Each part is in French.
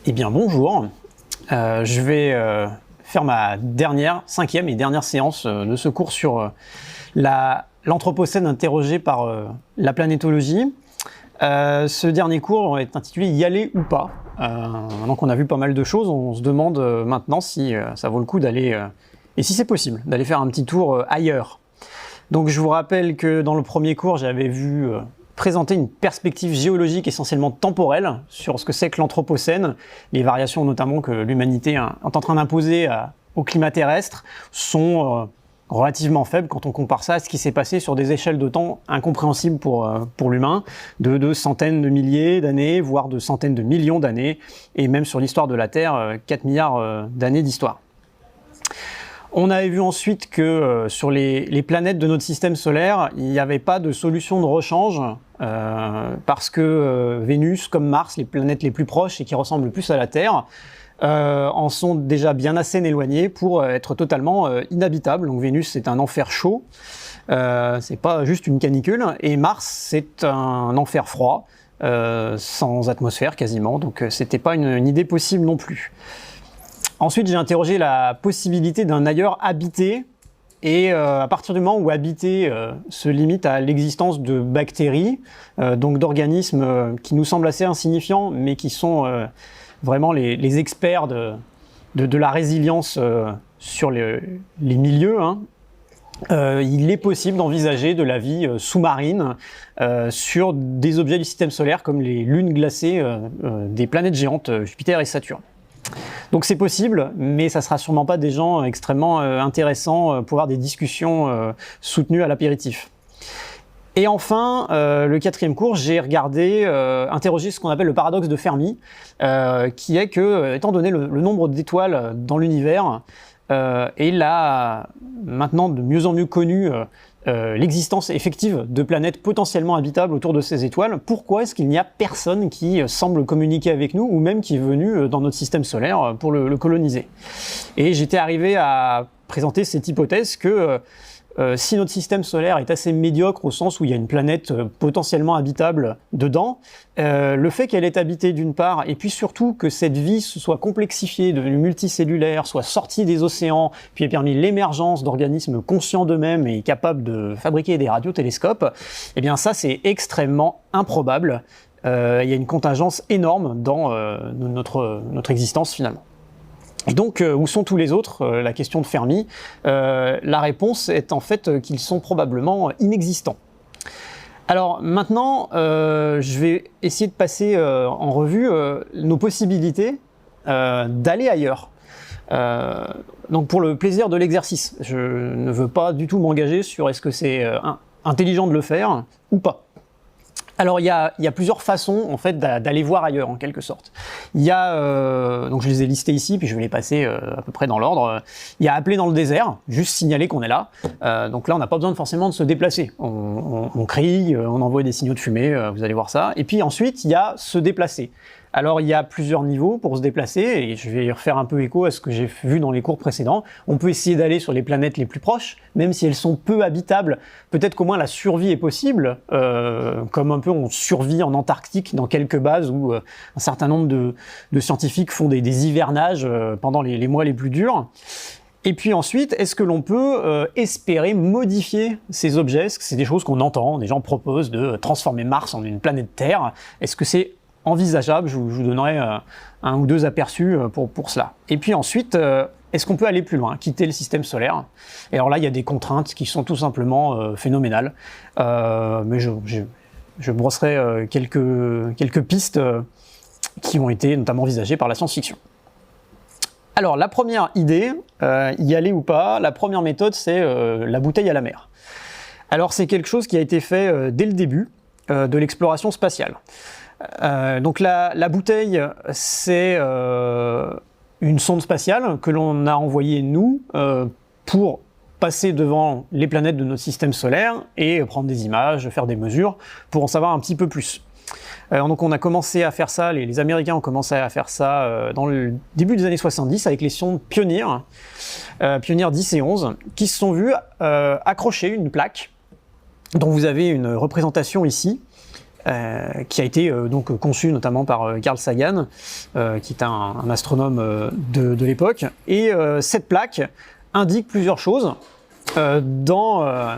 Eh bien bonjour, je vais faire ma cinquième et dernière séance de ce cours sur l'Anthropocène interrogé par la planétologie. Ce dernier cours est intitulé « Y aller ou pas ». Maintenant qu'on a vu pas mal de choses, on se demande maintenant si ça vaut le coup d'aller, et si c'est possible, d'aller faire un petit tour ailleurs. Donc je vous rappelle que dans le premier cours, j'avais vu présenter une perspective géologique essentiellement temporelle sur ce que c'est que l'Anthropocène. Les variations notamment que l'humanité est en train d'imposer au climat terrestre sont relativement faibles quand on compare ça à ce qui s'est passé sur des échelles de temps incompréhensibles pour l'humain, de centaines de milliers d'années, voire de centaines de millions d'années, et même sur l'histoire de la Terre, 4 milliards d'années d'histoire. On avait vu ensuite que sur les planètes de notre système solaire, il n'y avait pas de solution de rechange parce que Vénus, comme Mars, les planètes les plus proches et qui ressemblent le plus à la Terre, en sont déjà bien assez éloignées pour être totalement inhabitables. Donc Vénus, c'est un enfer chaud, c'est pas juste une canicule, et Mars, c'est un enfer froid, sans atmosphère quasiment, donc c'était pas une idée possible non plus. Ensuite, j'ai interrogé la possibilité d'un ailleurs habité, et à partir du moment où habiter se limite à l'existence de bactéries, donc d'organismes qui nous semblent assez insignifiants, mais qui sont vraiment les experts de la résilience sur les milieux, il est possible d'envisager de la vie sous-marine sur des objets du système solaire comme les lunes glacées des planètes géantes Jupiter et Saturne. Donc c'est possible, mais ça sera sûrement pas des gens extrêmement intéressants pour avoir des discussions soutenues à l'apéritif. Et enfin, le quatrième cours, j'ai interrogé ce qu'on appelle le paradoxe de Fermi, qui est que, étant donné le nombre d'étoiles dans l'univers, et là, maintenant de mieux en mieux connu l'existence effective de planètes potentiellement habitables autour de ces étoiles, pourquoi est-ce qu'il n'y a personne qui semble communiquer avec nous, ou même qui est venu dans notre système solaire pour le coloniser? Et j'étais arrivé à présenter cette hypothèse que si notre système solaire est assez médiocre au sens où il y a une planète potentiellement habitable dedans, le fait qu'elle est habitée d'une part, et puis surtout que cette vie se soit complexifiée, devenue multicellulaire, soit sortie des océans, puis ait permis l'émergence d'organismes conscients d'eux-mêmes et capables de fabriquer des radiotélescopes, eh bien ça c'est extrêmement improbable. Il y a une contingence énorme dans notre existence finalement. Et donc, où sont tous les autres? La question de Fermi, la réponse est en fait qu'ils sont probablement inexistants. Alors maintenant, je vais essayer de passer en revue nos possibilités d'aller ailleurs. Donc pour le plaisir de l'exercice, je ne veux pas du tout m'engager sur est-ce que c'est intelligent de le faire ou pas. Alors il y a plusieurs façons en fait d'aller voir ailleurs en quelque sorte. Il y a, donc je les ai listés ici, puis je vais les passer à peu près dans l'ordre. Il y a appeler dans le désert, juste signaler qu'on est là. Donc là on n'a pas besoin forcément de se déplacer. On crie, on envoie des signaux de fumée, vous allez voir ça. Et puis ensuite il y a se déplacer. Alors il y a plusieurs niveaux pour se déplacer, et je vais refaire un peu écho à ce que j'ai vu dans les cours précédents. On peut essayer d'aller sur les planètes les plus proches, même si elles sont peu habitables. Peut-être qu'au moins la survie est possible, comme un peu on survit en Antarctique dans quelques bases où un certain nombre de scientifiques font des hivernages pendant les mois les plus durs. Et puis ensuite, est-ce que l'on peut espérer modifier ces objets? Est-ce que c'est des choses qu'on entend? Des gens proposent de transformer Mars en une planète Terre. Est-ce que c'est envisageable? Je vous donnerai un ou deux aperçus pour cela. Et puis ensuite, est-ce qu'on peut aller plus loin, quitter le système solaire? Et alors là, il y a des contraintes qui sont tout simplement phénoménales. Mais je brosserai quelques pistes qui ont été notamment envisagées par la science-fiction. Alors la première idée, y aller ou pas, la première méthode c'est la bouteille à la mer. Alors c'est quelque chose qui a été fait dès le début de l'exploration spatiale. Donc la bouteille, c'est une sonde spatiale que l'on a envoyée nous pour passer devant les planètes de notre système solaire et prendre des images, faire des mesures pour en savoir un petit peu plus. Donc on a commencé à faire ça, les Américains ont commencé à faire ça dans le début des années 70 avec les sondes Pioneer, Pioneer 10 et 11, qui se sont vus accrocher une plaque dont vous avez une représentation ici, qui a été donc conçu notamment par Carl Sagan, qui est un astronome de l'époque. Et cette plaque indique plusieurs choses dans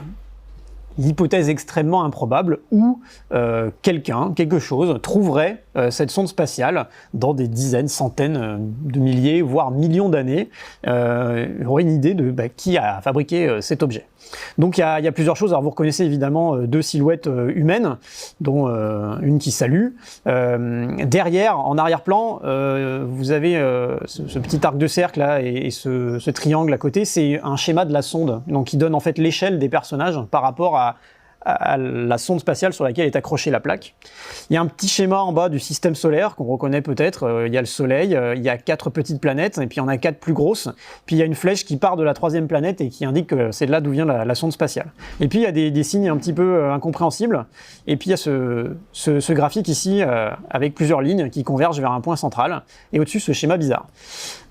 l'hypothèse extrêmement improbable où quelque chose trouverait cette sonde spatiale dans des dizaines, centaines de milliers, voire millions d'années, aurait une idée de qui a fabriqué cet objet. Donc il y a plusieurs choses. Alors vous reconnaissez évidemment deux silhouettes humaines, dont une qui salue. Derrière, en arrière-plan, vous avez ce petit arc de cercle là et ce triangle à côté. C'est un schéma de la sonde, donc qui donne en fait l'échelle des personnages par rapport à la sonde spatiale sur laquelle est accrochée la plaque. Il y a un petit schéma en bas du système solaire qu'on reconnaît peut-être. Il y a le Soleil, il y a 4 petites planètes, et puis il y en a 4 plus grosses. Puis il y a une flèche qui part de la 3e planète et qui indique que c'est de là d'où vient la sonde spatiale. Et puis il y a des signes un petit peu incompréhensibles. Et puis il y a ce graphique ici avec plusieurs lignes qui convergent vers un point central. Et au-dessus, ce schéma bizarre.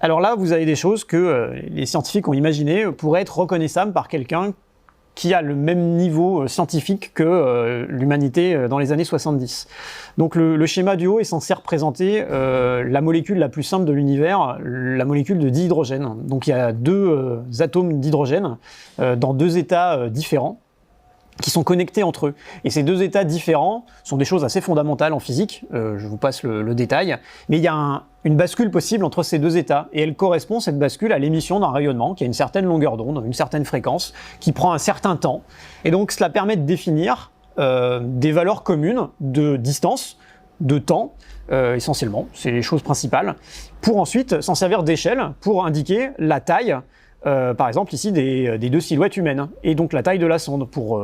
Alors là, vous avez des choses que les scientifiques ont imaginées pourraient être reconnaissables par quelqu'un qui a le même niveau scientifique que l'humanité dans les années 70. Donc le schéma du haut est censé représenter la molécule la plus simple de l'univers, la molécule de dihydrogène. Donc il y a 2 atomes d'hydrogène dans 2 états différents, qui sont connectés entre eux. Et ces 2 états différents sont des choses assez fondamentales en physique, je vous passe le détail, mais il y a une bascule possible entre ces 2 états, et elle correspond, cette bascule, à l'émission d'un rayonnement qui a une certaine longueur d'onde, une certaine fréquence, qui prend un certain temps, et donc cela permet de définir des valeurs communes de distance, de temps, essentiellement, c'est les choses principales, pour ensuite s'en servir d'échelle pour indiquer la taille, par exemple ici des 2 silhouettes humaines, et donc la taille de la sonde, pour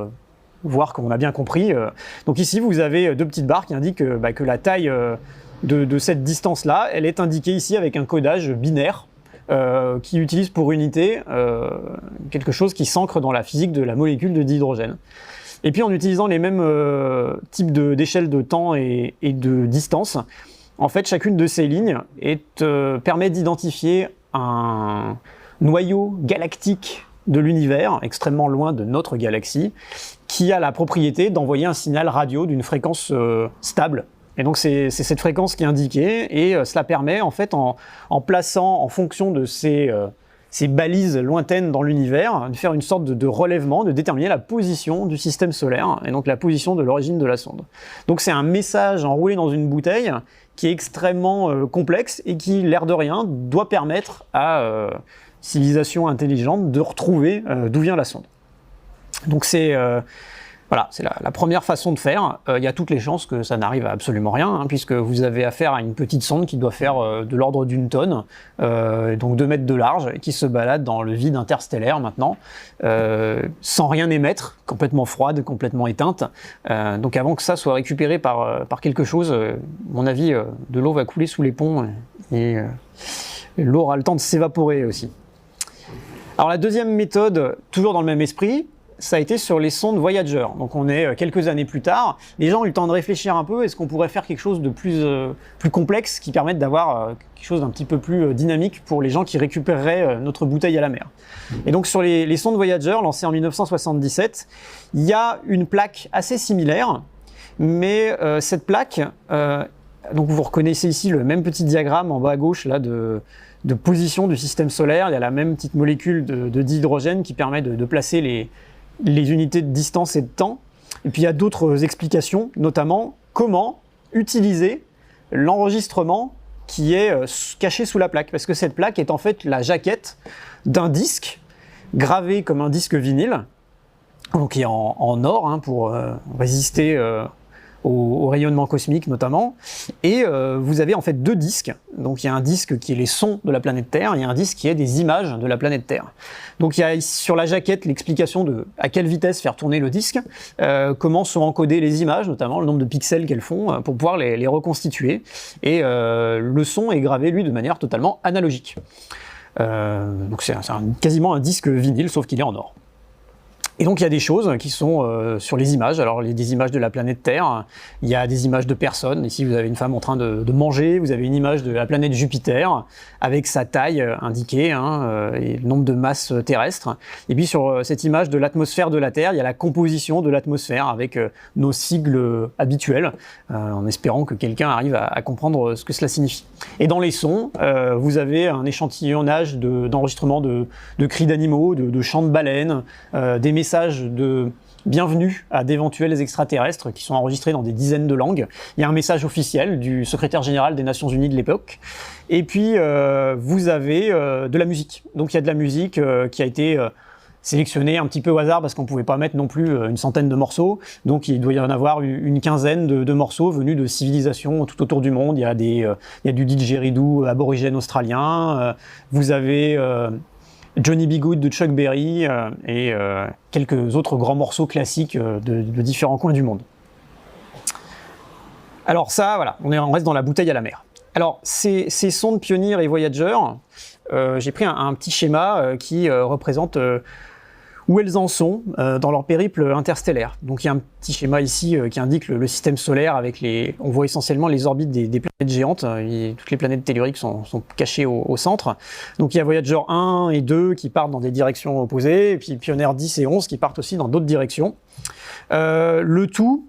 voir qu'on a bien compris. Donc ici, vous avez 2 petites barres qui indiquent que la taille de cette distance-là, elle est indiquée ici avec un codage binaire qui utilise pour unité quelque chose qui s'ancre dans la physique de la molécule de dihydrogène. Et puis en utilisant les mêmes types d'échelles de temps et de distance, en fait, chacune de ces lignes permet d'identifier un noyau galactique de l'univers, extrêmement loin de notre galaxie, qui a la propriété d'envoyer un signal radio d'une fréquence stable. Et donc c'est cette fréquence qui est indiquée, et cela permet en fait, en plaçant en fonction de ces balises lointaines dans l'univers, de faire une sorte de relèvement, de déterminer la position du système solaire, et donc la position de l'origine de la sonde. Donc c'est un message enroulé dans une bouteille qui est extrêmement complexe, et qui, l'air de rien, doit permettre à civilisation intelligente de retrouver d'où vient la sonde. Donc c'est voilà, c'est la première façon de faire. Il y a toutes les chances que ça n'arrive à absolument rien, puisque vous avez affaire à une petite sonde qui doit faire de l'ordre d'1 tonne, donc 2 mètres de large, et qui se balade dans le vide interstellaire maintenant, sans rien émettre, complètement froide, complètement éteinte. Donc avant que ça soit récupéré par quelque chose, à mon avis, de l'eau va couler sous les ponts, et l'eau aura le temps de s'évaporer aussi. Alors la deuxième méthode, toujours dans le même esprit, ça a été sur les sondes Voyager. Donc on est quelques années plus tard. Les gens ont eu le temps de réfléchir un peu. Est-ce qu'on pourrait faire quelque chose de plus complexe qui permette d'avoir quelque chose d'un petit peu plus dynamique pour les gens qui récupéreraient notre bouteille à la mer. Et donc sur les sondes Voyager lancées en 1977, il y a une plaque assez similaire, mais cette plaque, donc vous reconnaissez ici le même petit diagramme en bas à gauche là de position du système solaire. Il y a la même petite molécule de dihydrogène qui permet de placer les unités de distance et de temps. Et puis il y a d'autres explications, notamment comment utiliser l'enregistrement qui est caché sous la plaque. Parce que cette plaque est en fait la jaquette d'un disque gravé comme un disque vinyle, donc qui est en or pour résister au rayonnement cosmique notamment, et vous avez en fait 2 disques. Donc il y a un disque qui est les sons de la planète Terre, il y a un disque qui est des images de la planète Terre. Donc il y a sur la jaquette l'explication de à quelle vitesse faire tourner le disque, comment sont encodées les images, notamment le nombre de pixels qu'elles font, pour pouvoir les reconstituer, et le son est gravé lui de manière totalement analogique. Donc c'est quasiment un disque vinyle, sauf qu'il est en or. Et donc il y a des choses qui sont sur les images. Alors il y a des images de la planète Terre, il y a des images de personnes. Ici vous avez une femme en train de manger, vous avez une image de la planète Jupiter avec sa taille indiquée et le nombre de masses terrestres. Et puis sur cette image de l'atmosphère de la Terre, il y a la composition de l'atmosphère avec nos sigles habituels, en espérant que quelqu'un arrive à comprendre ce que cela signifie. Et dans les sons, vous avez un échantillonnage d'enregistrements de cris d'animaux, de chants de baleines, des messages de bienvenue à d'éventuels extraterrestres qui sont enregistrés dans des dizaines de langues. Il y a un message officiel du secrétaire général des Nations Unies de l'époque. Et puis, vous avez de la musique. Donc, il y a de la musique qui a été sélectionnée un petit peu au hasard parce qu'on ne pouvait pas mettre non plus une centaine de morceaux. Donc, il doit y en avoir une quinzaine de morceaux venus de civilisations tout autour du monde. Il y a du didgeridoo aborigène australien. Vous avez Johnny B. Goode de Chuck Berry et quelques autres grands morceaux classiques de différents coins du monde. Alors ça, voilà, on reste dans la bouteille à la mer. Alors ces sondes Pioneer et Voyager, j'ai pris un petit schéma qui représente où elles en sont dans leur périple interstellaire. Donc il y a un petit schéma ici qui indique le système solaire avec on voit essentiellement les orbites des planètes géantes. Toutes les planètes telluriques sont cachées au centre. Donc il y a Voyager 1 et 2 qui partent dans des directions opposées, et puis Pioneer 10 et 11 qui partent aussi dans d'autres directions. Le tout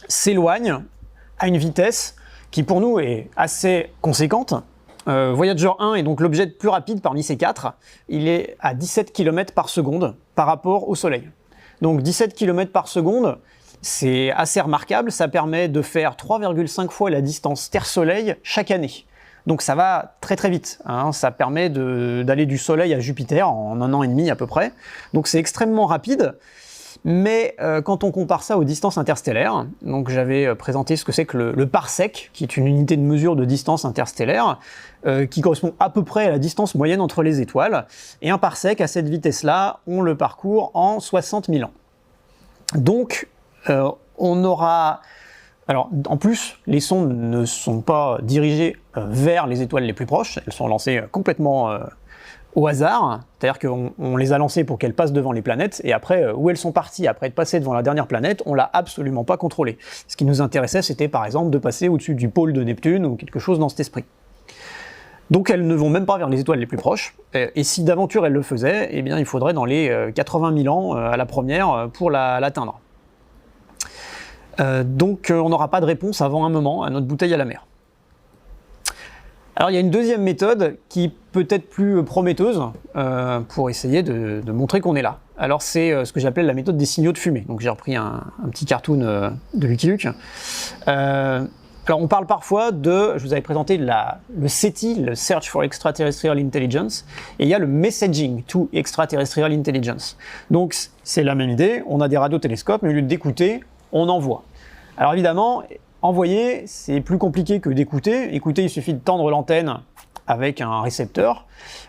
s'éloigne à une vitesse qui pour nous est assez conséquente. Voyager 1 est donc l'objet le plus rapide parmi ces quatre. Il est à 17 km par seconde par rapport au Soleil. Donc 17 km par seconde, c'est assez remarquable. Ça permet de faire 3,5 fois la distance Terre-Soleil chaque année. Donc ça va très très vite. Ça permet d'aller du Soleil à Jupiter en 1 an et demi à peu près. Donc c'est extrêmement rapide. Mais quand on compare ça aux distances interstellaires, donc j'avais présenté ce que c'est que le parsec, qui est une unité de mesure de distance interstellaire, qui correspond à peu près à la distance moyenne entre les étoiles, et un parsec à cette vitesse-là, on le parcourt en 60 000 ans. Donc on aura... Alors en plus, les sondes ne sont pas dirigées vers les étoiles les plus proches, elles sont lancées complètement au hasard, c'est-à-dire qu'on les a lancées pour qu'elles passent devant les planètes, et après, où elles sont parties après être passées devant la dernière planète, on l'a absolument pas contrôlé. Ce qui nous intéressait, c'était par exemple de passer au-dessus du pôle de Neptune, ou quelque chose dans cet esprit. Donc elles ne vont même pas vers les étoiles les plus proches, et si d'aventure elles le faisaient, eh bien il faudrait dans les 80 000 ans à la première pour l'atteindre. Donc on n'aura pas de réponse avant un moment à notre bouteille à la mer. Alors il y a une deuxième méthode qui peut être plus prometteuse pour essayer de montrer qu'on est là. Alors c'est ce que j'appelle la méthode des signaux de fumée. Donc j'ai repris un petit cartoon de Lucky Luke. Alors on parle parfois je vous avais présenté le SETI, le Search for Extraterrestrial Intelligence, et il y a le Messaging to Extraterrestrial Intelligence. Donc c'est la même idée, on a des radiotélescopes, mais au lieu d'écouter, on envoie. Alors évidemment, envoyer, c'est plus compliqué que d'écouter. Écouter, il suffit de tendre l'antenne avec un récepteur.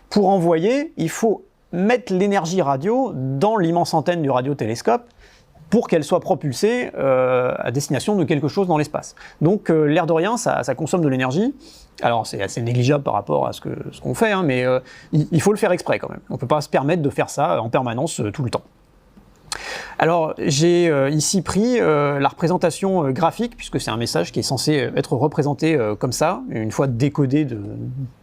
Pour envoyer, il faut mettre l'énergie radio dans l'immense antenne du radiotélescope pour qu'elle soit propulsée à destination de quelque chose dans l'espace. Donc l'air de rien, ça consomme de l'énergie. Alors c'est assez négligeable par rapport à ce qu'on fait, mais il faut le faire exprès quand même. On ne peut pas se permettre de faire ça en permanence tout le temps. Alors j'ai ici pris la représentation graphique, puisque c'est un message qui est censé être représenté comme ça, une fois décodé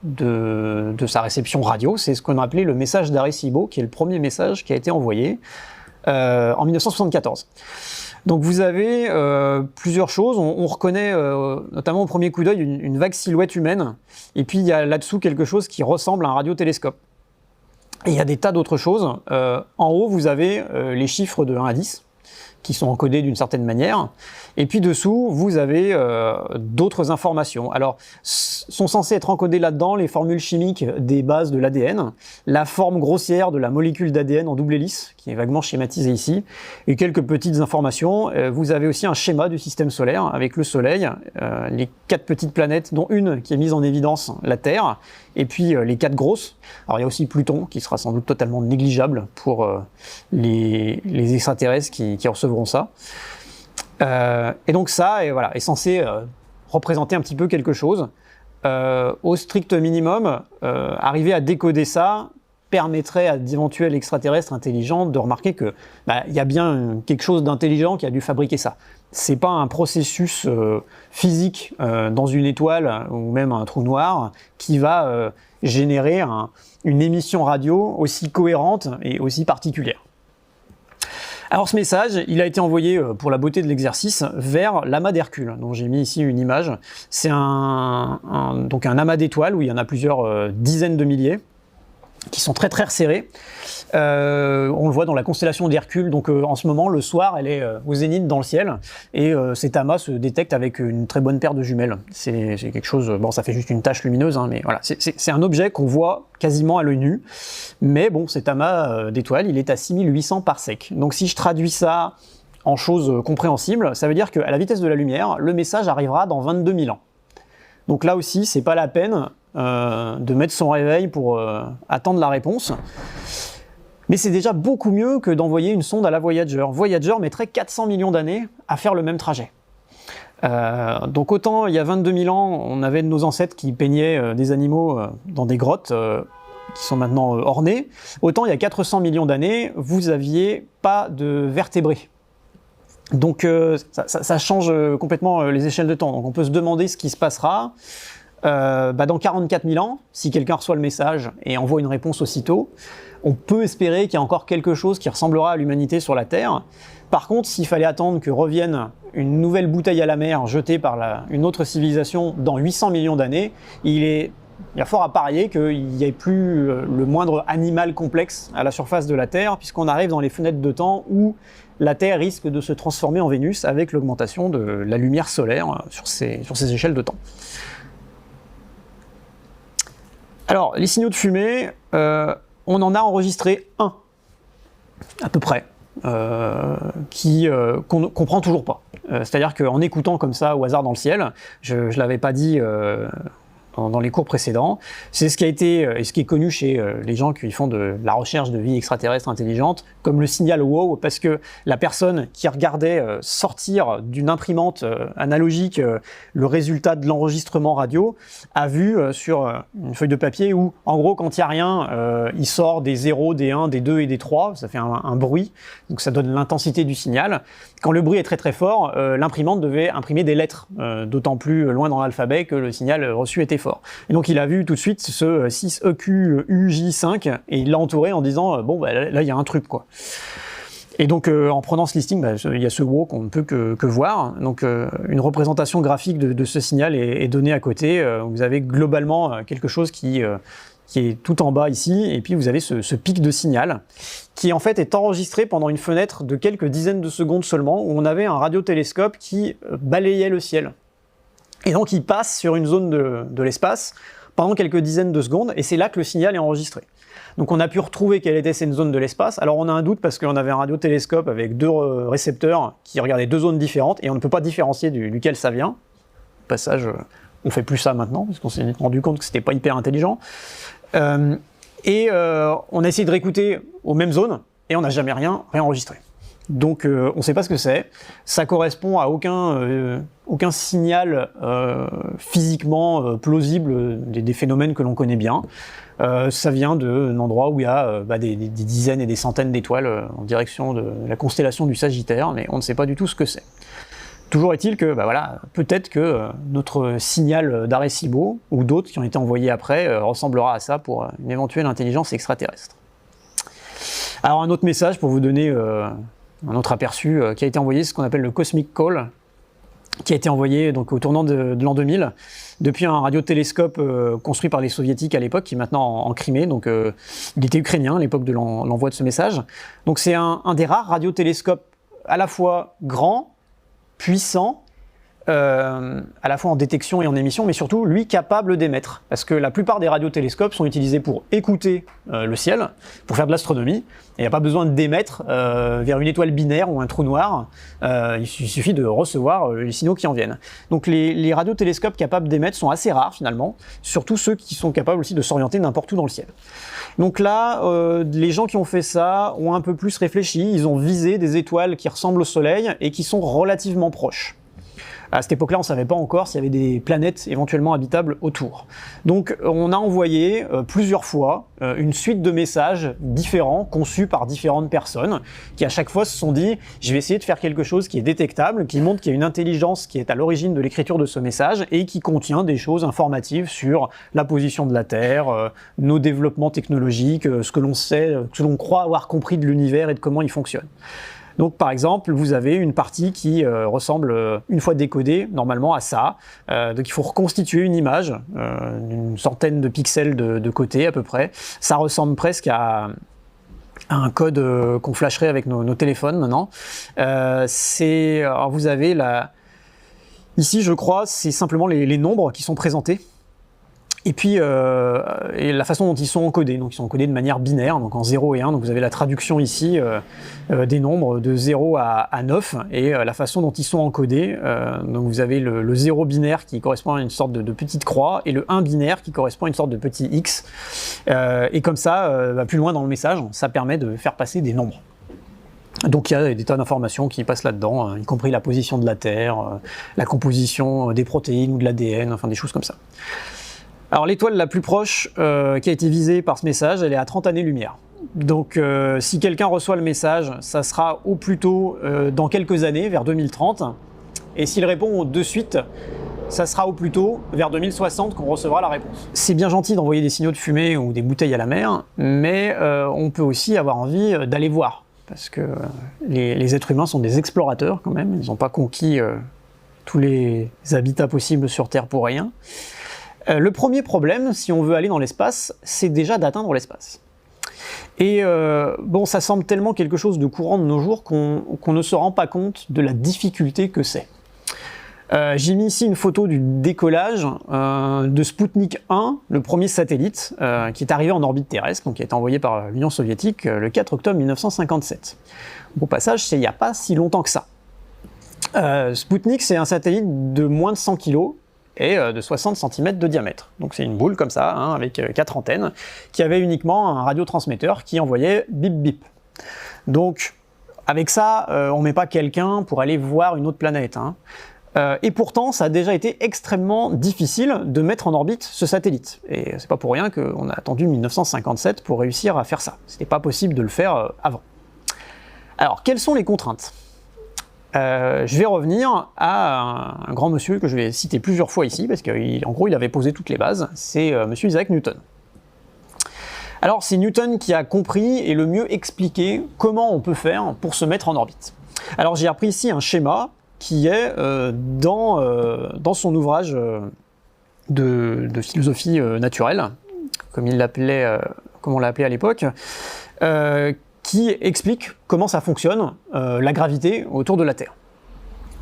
de sa réception radio. C'est ce qu'on a appelé le message d'Arecibo, qui est le premier message qui a été envoyé en 1974. Donc vous avez plusieurs choses, on reconnaît notamment au premier coup d'œil une vague silhouette humaine, et puis il y a là-dessous quelque chose qui ressemble à un radiotélescope. Et il y a des tas d'autres choses. En haut, vous avez les chiffres de 1 à 10, qui sont encodés d'une certaine manière. Et puis dessous, vous avez d'autres informations. Alors, sont censées être encodées là-dedans les formules chimiques des bases de l'ADN, la forme grossière de la molécule d'ADN en double hélice, qui est vaguement schématisée ici, et quelques petites informations. Vous avez aussi un schéma du système solaire, avec le Soleil, les 4 petites planètes, dont une qui est mise en évidence, la Terre, et puis les 4 grosses. Alors il y a aussi Pluton, qui sera sans doute totalement négligeable pour les extraterrestres qui recevront ça. Et donc ça est censé représenter un petit peu quelque chose. Au strict minimum, arriver à décoder ça permettrait à d'éventuels extraterrestres intelligents de remarquer que il y a bien quelque chose d'intelligent qui a dû fabriquer ça. C'est pas un processus physique dans une étoile ou même un trou noir qui va générer une émission radio aussi cohérente et aussi particulière. Alors ce message, il a été envoyé, pour la beauté de l'exercice, vers l'amas d'Hercule, dont j'ai mis ici une image. C'est donc un amas d'étoiles où il y en a plusieurs dizaines de milliers, qui sont très très resserrés. On le voit dans la constellation d'Hercule, donc en ce moment, le soir, elle est au zénith dans le ciel, et cet amas se détecte avec une très bonne paire de jumelles. C'est quelque chose, bon, ça fait juste une tache lumineuse, hein, mais voilà, c'est un objet qu'on voit quasiment à l'œil nu, mais bon, cet amas d'étoiles, il est à 6800 parsecs. Donc si je traduis ça en choses compréhensibles, ça veut dire qu'à la vitesse de la lumière, le message arrivera dans 22 000 ans. Donc là aussi, c'est pas la peine de mettre son réveil pour attendre la réponse. Mais c'est déjà beaucoup mieux que d'envoyer une sonde à la Voyager. Voyager mettrait 400 millions d'années à faire le même trajet. Donc autant il y a 22 000 ans, on avait nos ancêtres qui peignaient des animaux dans des grottes qui sont maintenant ornées, autant il y a 400 millions d'années, vous n'aviez pas de vertébrés. Donc ça change complètement les échelles de temps. Donc on peut se demander ce qui se passera dans 44 000 ans, si quelqu'un reçoit le message et envoie une réponse aussitôt. On peut espérer qu'il y a encore quelque chose qui ressemblera à l'humanité sur la Terre. Par contre, s'il fallait attendre que revienne une nouvelle bouteille à la mer jetée par une autre civilisation dans 800 millions d'années, il y a fort à parier qu'il n'y ait plus le moindre animal complexe à la surface de la Terre, puisqu'on arrive dans les fenêtres de temps où la Terre risque de se transformer en Vénus avec l'augmentation de la lumière solaire sur ces échelles de temps. Alors, les signaux de fumée, on en a enregistré un, à peu près, qu'on comprend toujours pas. C'est-à-dire qu'en écoutant comme ça au hasard dans le ciel, je ne l'avais pas dit dans les cours précédents, c'est ce qui a été et ce qui est connu chez les gens qui font de la recherche de vie extraterrestre intelligente comme le signal wow, parce que la personne qui regardait sortir d'une imprimante analogique le résultat de l'enregistrement radio a vu sur une feuille de papier où en gros quand il n'y a rien il sort des 0, des 1, des 2 et des 3, ça fait un bruit, donc ça donne l'intensité du signal. Quand le bruit est très très fort, l'imprimante devait imprimer des lettres, d'autant plus loin dans l'alphabet que le signal reçu était fort. Et donc il a vu tout de suite ce 6EQUJ5 et il l'a entouré en disant bon là il y a un truc quoi. Et donc en prenant ce listing, il y a ce wow qu'on ne peut que voir. Donc une représentation graphique de ce signal est donnée à côté. Vous avez globalement quelque chose qui est tout en bas ici, et puis vous avez ce pic de signal qui en fait est enregistré pendant une fenêtre de quelques dizaines de secondes seulement, où on avait un radiotélescope qui balayait le ciel. Et donc il passe sur une zone de l'espace pendant quelques dizaines de secondes, et c'est là que le signal est enregistré. Donc on a pu retrouver quelle était cette zone de l'espace. Alors on a un doute parce qu'on avait un radiotélescope avec deux récepteurs qui regardaient deux zones différentes, et on ne peut pas différencier duquel ça vient. Au passage, on fait plus ça maintenant, parce qu'on s'est rendu compte que c'était pas hyper intelligent. On a essayé de réécouter aux mêmes zones, et on n'a jamais rien enregistré. Donc on ne sait pas ce que c'est, ça correspond à aucun signal physiquement plausible des phénomènes que l'on connaît bien. Ça vient d'un endroit où il y a des dizaines et des centaines d'étoiles en direction de la constellation du Sagittaire, mais on ne sait pas du tout ce que c'est. Toujours est-il que peut-être que notre signal d'Arecibo, ou d'autres qui ont été envoyés après, ressemblera à ça pour une éventuelle intelligence extraterrestre. Alors un autre message pour vous donner un autre aperçu qui a été envoyé, ce qu'on appelle le Cosmic Call, qui a été envoyé donc au tournant de l'an 2000 depuis un radiotélescope construit par les soviétiques à l'époque, qui est maintenant en Crimée. Donc il était ukrainien à l'époque de l'envoi de ce message. Donc c'est un des rares radiotélescopes à la fois grand, puissant, à la fois en détection et en émission, mais surtout lui capable d'émettre, parce que la plupart des radiotélescopes sont utilisés pour écouter le ciel, pour faire de l'astronomie, et il n'y a pas besoin d'émettre vers une étoile binaire ou un trou noir, il suffit de recevoir les signaux qui en viennent. Donc les radiotélescopes capables d'émettre sont assez rares finalement, surtout ceux qui sont capables aussi de s'orienter n'importe où dans le ciel. Donc là, les gens qui ont fait ça ont un peu plus réfléchi, ils ont visé des étoiles qui ressemblent au Soleil et qui sont relativement proches. À cette époque-là, on ne savait pas encore s'il y avait des planètes éventuellement habitables autour. Donc on a envoyé plusieurs fois une suite de messages différents, conçus par différentes personnes, qui à chaque fois se sont dit « je vais essayer de faire quelque chose qui est détectable, qui montre qu'il y a une intelligence qui est à l'origine de l'écriture de ce message et qui contient des choses informatives sur la position de la Terre, nos développements technologiques, ce que l'on sait, ce que l'on croit avoir compris de l'univers et de comment il fonctionne. » Donc par exemple, vous avez une partie qui ressemble, une fois décodée, normalement à ça. Donc il faut reconstituer une image, une centaine de pixels de côté à peu près. Ça ressemble presque à un code qu'on flasherait avec nos téléphones maintenant. Alors vous avez ici je crois, c'est simplement les nombres qui sont présentés. Et puis et la façon dont ils sont encodés, donc ils sont encodés de manière binaire, donc en 0 et 1, donc vous avez la traduction ici des nombres de 0 à 9, et la façon dont ils sont encodés, donc vous avez le 0 binaire qui correspond à une sorte de petite croix, et le 1 binaire qui correspond à une sorte de petit x, et comme ça, plus loin dans le message, ça permet de faire passer des nombres. Donc il y a des tas d'informations qui passent là-dedans, y compris la position de la Terre, la composition des protéines ou de l'ADN, enfin des choses comme ça. Alors l'étoile la plus proche qui a été visée par ce message, elle est à 30 années-lumière. Donc si quelqu'un reçoit le message, ça sera au plus tôt dans quelques années, vers 2030. Et s'il répond de suite, ça sera au plus tôt vers 2060 qu'on recevra la réponse. C'est bien gentil d'envoyer des signaux de fumée ou des bouteilles à la mer, mais on peut aussi avoir envie d'aller voir. Parce que les êtres humains sont des explorateurs quand même, ils n'ont pas conquis tous les habitats possibles sur Terre pour rien. Le premier problème, si on veut aller dans l'espace, c'est déjà d'atteindre l'espace. Et bon, ça semble tellement quelque chose de courant de nos jours qu'on ne se rend pas compte de la difficulté que c'est. J'ai mis ici une photo du décollage de Sputnik 1, le premier satellite qui est arrivé en orbite terrestre, donc qui a été envoyé par l'Union soviétique le 4 octobre 1957. Au passage, c'est il n'y a pas si longtemps que ça. Sputnik, c'est un satellite de moins de 100 kg, et de 60 cm de diamètre. Donc c'est une boule comme ça, hein, avec 4 antennes, qui avait uniquement un radiotransmetteur qui envoyait bip bip. Donc avec ça, on ne met pas quelqu'un pour aller voir une autre planète. Hein. Et pourtant, ça a déjà été extrêmement difficile de mettre en orbite ce satellite. Et c'est pas pour rien qu'on a attendu 1957 pour réussir à faire ça. C'était pas possible de le faire avant. Alors, quelles sont les contraintes ? Je vais revenir à un grand monsieur que je vais citer plusieurs fois ici, parce qu'en gros il avait posé toutes les bases, c'est monsieur Isaac Newton. Alors c'est Newton qui a compris et le mieux expliqué comment on peut faire pour se mettre en orbite. Alors j'ai repris ici un schéma qui est dans son ouvrage de philosophie naturelle, comme on l'appelait à l'époque, qui explique comment ça fonctionne, la gravité autour de la Terre.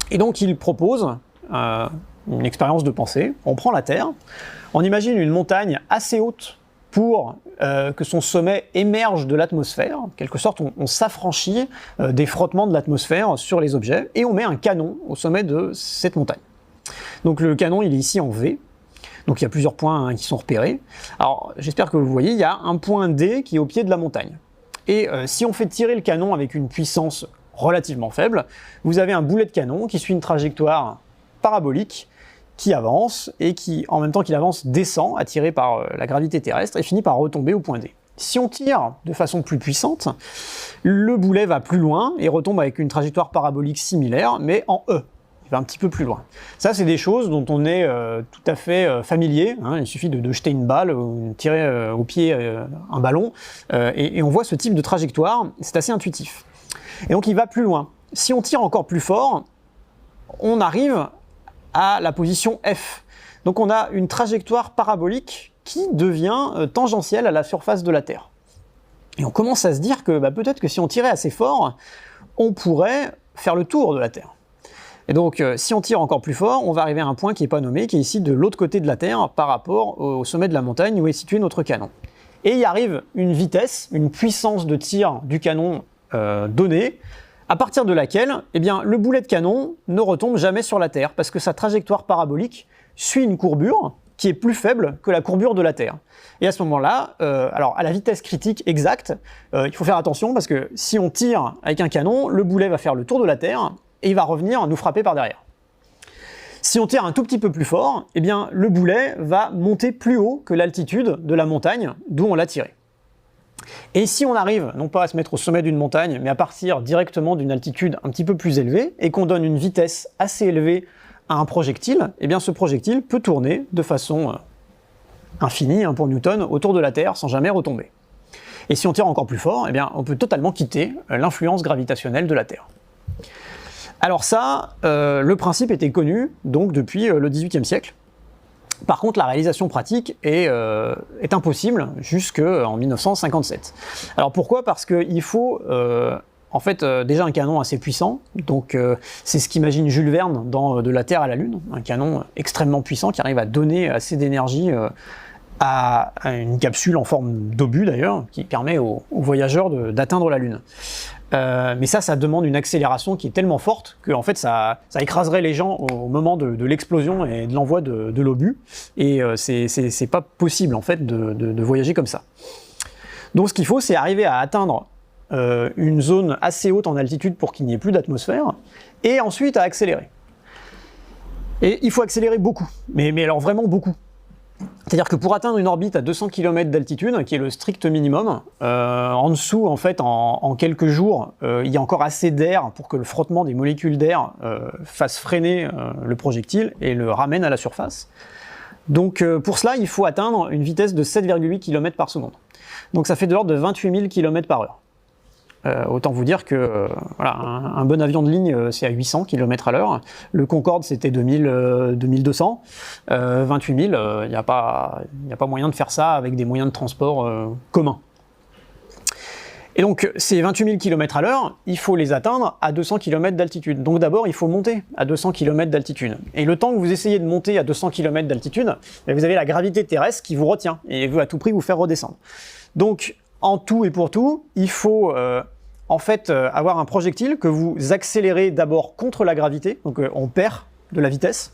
Et donc il propose une expérience de pensée. On prend la Terre, on imagine une montagne assez haute pour que son sommet émerge de l'atmosphère. En quelque sorte, on s'affranchit des frottements de l'atmosphère sur les objets, et on met un canon au sommet de cette montagne. Donc le canon, il est ici en V. Donc il y a plusieurs points qui sont repérés. Alors j'espère que vous voyez, il y a un point D qui est au pied de la montagne. Et si on fait tirer le canon avec une puissance relativement faible, vous avez un boulet de canon qui suit une trajectoire parabolique qui avance et qui, en même temps qu'il avance, descend, attiré par la gravité terrestre, et finit par retomber au point D. Si on tire de façon plus puissante, le boulet va plus loin et retombe avec une trajectoire parabolique similaire, mais en E. Il va un petit peu plus loin. Ça, c'est des choses dont on est tout à fait familier. Hein. Il suffit de jeter une balle ou de tirer au pied un ballon et on voit ce type de trajectoire. C'est assez intuitif. Et donc, il va plus loin. Si on tire encore plus fort, on arrive à la position F. Donc, on a une trajectoire parabolique qui devient tangentielle à la surface de la Terre. Et on commence à se dire que peut-être que si on tirait assez fort, on pourrait faire le tour de la Terre. Et donc, si on tire encore plus fort, on va arriver à un point qui n'est pas nommé, qui est ici de l'autre côté de la Terre par rapport au sommet de la montagne où est situé notre canon. Et il arrive une vitesse, une puissance de tir du canon donnée, à partir de laquelle le boulet de canon ne retombe jamais sur la Terre, parce que sa trajectoire parabolique suit une courbure qui est plus faible que la courbure de la Terre. Et à ce moment-là, alors à la vitesse critique exacte, il faut faire attention, parce que si on tire avec un canon, le boulet va faire le tour de la Terre, et il va revenir nous frapper par derrière. Si on tire un tout petit peu plus fort, eh bien, le boulet va monter plus haut que l'altitude de la montagne d'où on l'a tiré. Et si on arrive, non pas à se mettre au sommet d'une montagne, mais à partir directement d'une altitude un petit peu plus élevée, et qu'on donne une vitesse assez élevée à un projectile, eh bien ce projectile peut tourner de façon infinie pour Newton autour de la Terre sans jamais retomber. Et si on tire encore plus fort, eh bien on peut totalement quitter l'influence gravitationnelle de la Terre. Alors ça, le principe était connu donc depuis le XVIIIe siècle. Par contre, la réalisation pratique est impossible jusqu'en 1957. Alors pourquoi? Parce qu'il faut en fait déjà un canon assez puissant. Donc c'est ce qu'imagine Jules Verne dans De la Terre à la Lune, un canon extrêmement puissant qui arrive à donner assez d'énergie à une capsule en forme d'obus d'ailleurs, qui permet aux voyageurs d'atteindre la Lune. Mais ça demande une accélération qui est tellement forte que en fait, ça écraserait les gens au moment de l'explosion et de l'envoi de l'obus. Et c'est pas possible en fait de voyager comme ça. Donc ce qu'il faut, c'est arriver à atteindre une zone assez haute en altitude pour qu'il n'y ait plus d'atmosphère, et ensuite à accélérer. Et il faut accélérer beaucoup, mais alors vraiment beaucoup. C'est-à-dire que pour atteindre une orbite à 200 km d'altitude, qui est le strict minimum, en dessous, en fait, en quelques jours, il y a encore assez d'air pour que le frottement des molécules d'air fasse freiner le projectile et le ramène à la surface. Donc pour cela, il faut atteindre une vitesse de 7,8 km par seconde. Donc ça fait de l'ordre de 28 000 km par heure. Autant vous dire que voilà, un bon avion de ligne, c'est à 800 km à l'heure. Le Concorde, c'était 2200. 28 000, il n'y a pas moyen de faire ça avec des moyens de transport communs. Et donc, ces 28 000 km à l'heure, il faut les atteindre à 200 km d'altitude. Donc d'abord, il faut monter à 200 km d'altitude. Et le temps que vous essayez de monter à 200 km d'altitude, vous avez la gravité terrestre qui vous retient et veut à tout prix vous faire redescendre. Donc, en tout et pour tout, il faut en fait avoir un projectile que vous accélérez d'abord contre la gravité, donc on perd de la vitesse,